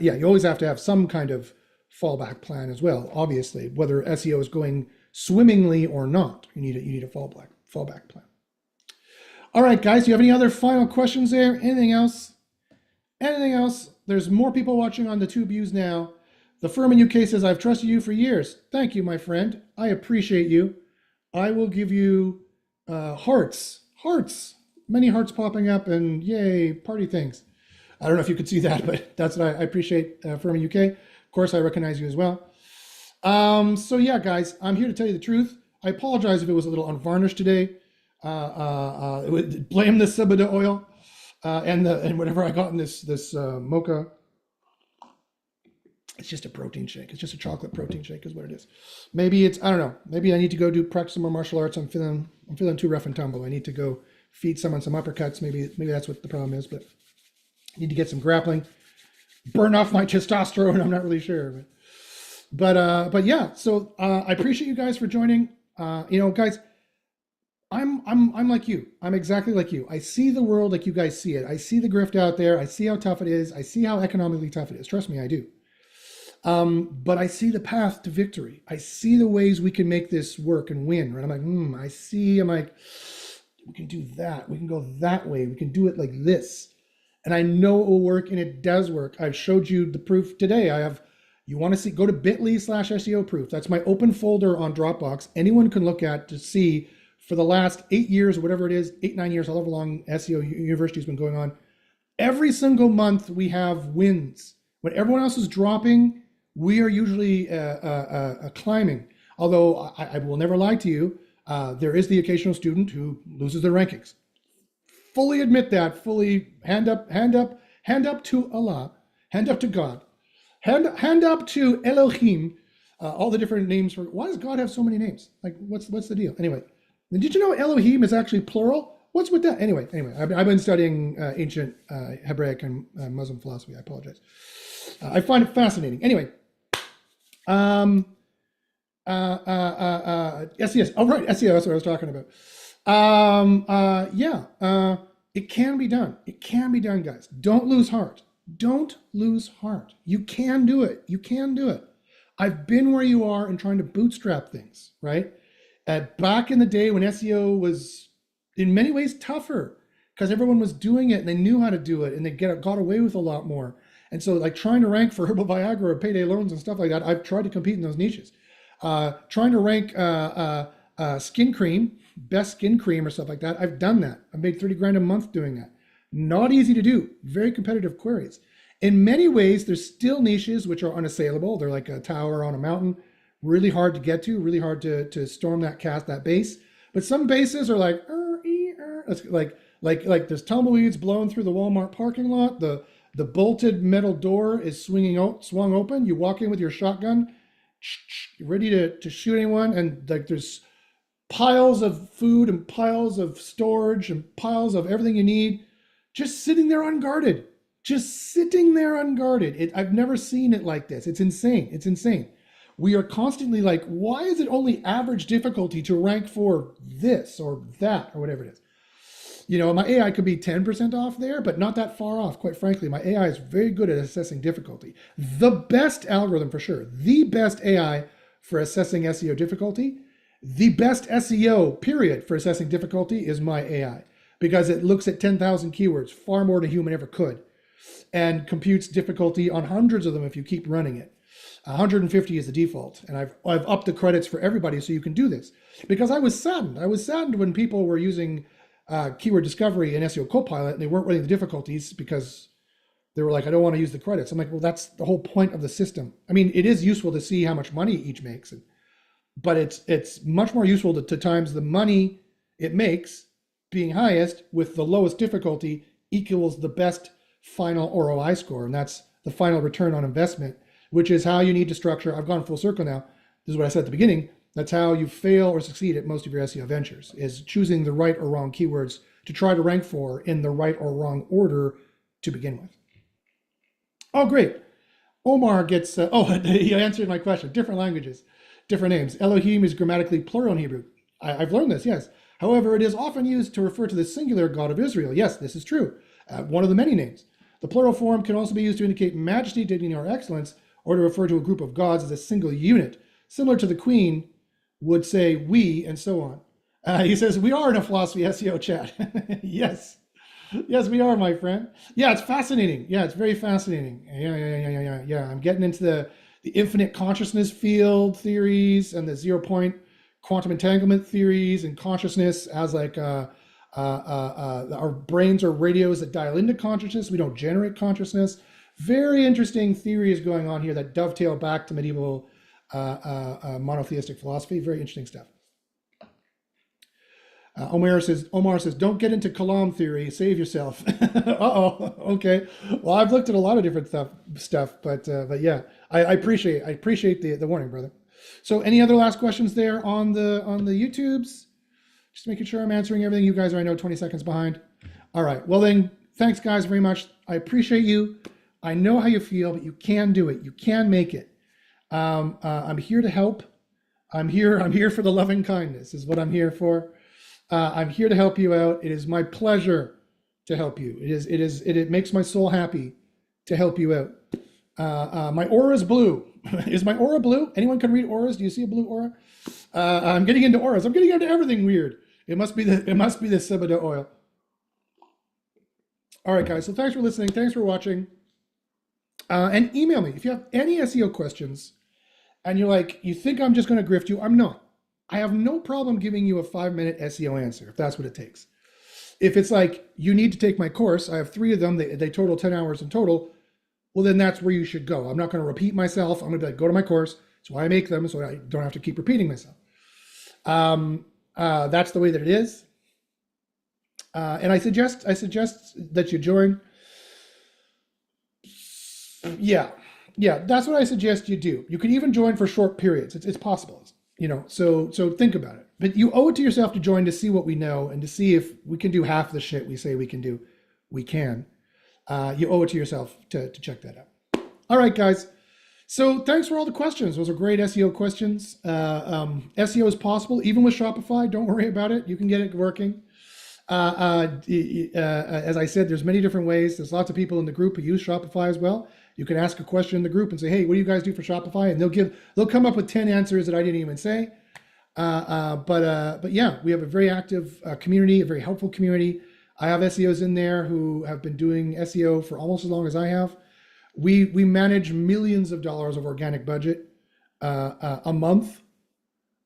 yeah, you always have to have some kind of fallback plan as well. Obviously, whether SEO is going swimmingly or not, you need a fallback plan. All right, guys, do you have any other final questions there? Anything else? Anything else? There's more people watching on the Tube Views now. The firm in UK says, I've trusted you for years. Thank you, my friend. I appreciate you. I will give you hearts, many hearts popping up, and yay, party things. I don't know if you could see that, but that's what I appreciate, firm in UK. Of course, I recognize you as well. So yeah, guys, I'm here to tell you the truth. I apologize if it was a little unvarnished today. Blame the Sabada oil and whatever I got in this mocha. It's just a protein shake. It's just a chocolate protein shake is what it is. Maybe I don't know. Maybe I need to go practice some more martial arts. I'm feeling too rough and tumble. I need to go feed someone some uppercuts. Maybe that's what the problem is, but I need to get some grappling, burn off my testosterone. I'm not really sure, but yeah. So I appreciate you guys for joining. Guys, I'm like you. I'm exactly like you. I see the world like you guys see it. I see the grift out there. I see how tough it is. I see how economically tough it is. Trust me, I do. But I see the path to victory. I see the ways we can make this work and win, right? I'm like, I'm like, we can do that. We can go that way. We can do it like this. And I know it will work, and it does work. I've showed you the proof today. You want to see, go to bit.ly/SEO proof. That's my open folder on Dropbox. Anyone can look at to see for the last 8 years, whatever it is, 8, 9 years, however long SEO University has been going on. Every single month we have wins. When everyone else is dropping, we are usually climbing. Although I will never lie to you, there is the occasional student who loses their rankings. Fully admit that. Fully hand up to Allah, hand up to God, hand up to Elohim. All the different names for. Why does God have so many names? Like, what's the deal? Anyway, did you know Elohim is actually plural? What's with that? Anyway, I've been studying ancient Hebraic and Muslim philosophy. I apologize. I find it fascinating. Anyway. SES. Oh, right. SEO. That's what I was talking about. It can be done. It can be done, guys. Don't lose heart. Don't lose heart. You can do it. You can do it. I've been where you are and trying to bootstrap things, right? Back in the day when SEO was in many ways tougher because everyone was doing it and they knew how to do it and they got away with a lot more. And so like trying to rank for herbal Viagra or payday loans and stuff like that, I've tried to compete in those niches. Trying to rank skin cream, best skin cream or stuff like that, I've done that. I've made 30 grand a month doing that. Not easy to do, very competitive queries. In many ways, there's still niches which are unassailable. They're like a tower on a mountain, really hard to get to, really hard to storm that base. But some bases are like, like there's tumbleweeds blowing through the Walmart parking lot. The bolted metal door is swung open. You walk in with your shotgun, ready to shoot anyone, and like there's piles of food and piles of storage and piles of everything you need, just sitting there unguarded. just sitting there unguarded. I've never seen it like this. It's insane. It's insane. We are constantly like, why is it only average difficulty to rank for this or that or whatever it is? You know, my AI could be 10% off there, but not that far off, quite frankly. My AI is very good at assessing difficulty. The best algorithm for sure, the best AI for assessing SEO difficulty, the best SEO period for assessing difficulty is my AI, because it looks at 10,000 keywords, far more than a human ever could, and computes difficulty on hundreds of them if you keep running it. 150 is the default, and I've upped the credits for everybody so you can do this. Because I was saddened. I was saddened when people were using keyword discovery and SEO Copilot, and they weren't running the difficulties because they were like, I don't want to use the credits. I'm like, well, that's the whole point of the system. I mean, it is useful to see how much money each makes, but it's much more useful to times the money it makes being highest with the lowest difficulty equals the best final ROI score, and that's the final return on investment, which is how you need to structure. I've gone full circle now. This is what I said at the beginning. That's how you fail or succeed at most of your SEO ventures, is choosing the right or wrong keywords to try to rank for in the right or wrong order to begin with. Oh, great. Omar gets, he answered my question. Different languages, different names. Elohim is grammatically plural in Hebrew. I've learned this, yes. However, it is often used to refer to the singular God of Israel. Yes, this is true. One of the many names. The plural form can also be used to indicate majesty, dignity, or excellence, or to refer to a group of gods as a single unit, similar to the Queen would say we, and so on. He says, we are in a philosophy SEO chat. Yes. Yes, we are, my friend. Yeah, it's fascinating. Yeah, it's very fascinating. Yeah. I'm getting into the infinite consciousness field theories and the 0 point quantum entanglement theories and consciousness as like our brains are radios that dial into consciousness. We don't generate consciousness. Very interesting theories going on here that dovetail back to medieval monotheistic philosophy. Very interesting stuff. Omar says, don't get into Kalam theory. Save yourself. Uh-oh. Okay. Well, I've looked at a lot of different stuff, but yeah, I appreciate the warning, brother. So, any other last questions there on the YouTubes? Just making sure I'm answering everything. You guys are, I know, 20 seconds behind. All right. Well, then, thanks, guys, very much. I appreciate you. I know how you feel, but you can do it. You can make it. I'm here to help. I'm here for the loving kindness is what I'm here for. I'm here to help you out. It is my pleasure to help you. It makes my soul happy to help you out. My aura is blue. Is my aura blue? Anyone can read auras? Do you see a blue aura? I'm getting into auras. I'm getting into everything weird. It must be the Sebeda oil. All right, guys. So thanks for listening. Thanks for watching. And email me if you have any SEO questions and you're like, you think I'm just going to grift you. I'm not. I have no problem giving you a 5-minute SEO answer if that's what it takes. If it's like, you need to take my course, I have 3 of them, they total 10 hours in total, well, then that's where you should go. I'm not going to repeat myself. I'm going to be like, go to my course. That's why I make them, so I don't have to keep repeating myself. That's the way that it is. And I suggest that you join. Yeah, that's what I suggest you do. You can even join for short periods. It's possible, so think about it. But you owe it to yourself to join to see what we know and to see if we can do half the shit we say we can do. We can. You owe it to yourself to check that out. All right, guys. So thanks for all the questions. Those are great SEO questions. SEO is possible, even with Shopify. Don't worry about it. You can get it working. As I said, there's many different ways. There's lots of people in the group who use Shopify as well. You can ask a question in the group and say, hey, what do you guys do for Shopify? And they'll come up with 10 answers that I didn't even say. But yeah, we have a very active community, a very helpful community. I have SEOs in there who have been doing SEO for almost as long as I have. We manage millions of dollars of organic budget a month.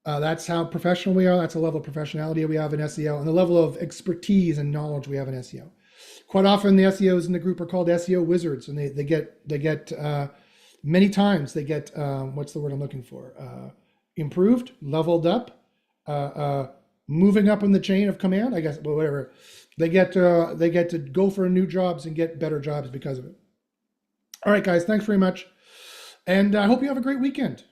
That's how professional we are. That's the level of professionality we have in SEO and the level of expertise and knowledge we have in SEO. Quite often the SEOs in the group are called SEO wizards, and they get many times they get what's the word I'm looking for? Improved, leveled up, moving up in the chain of command, I guess, well, whatever. They get to go for new jobs and get better jobs because of it. All right, guys, thanks very much. And I hope you have a great weekend.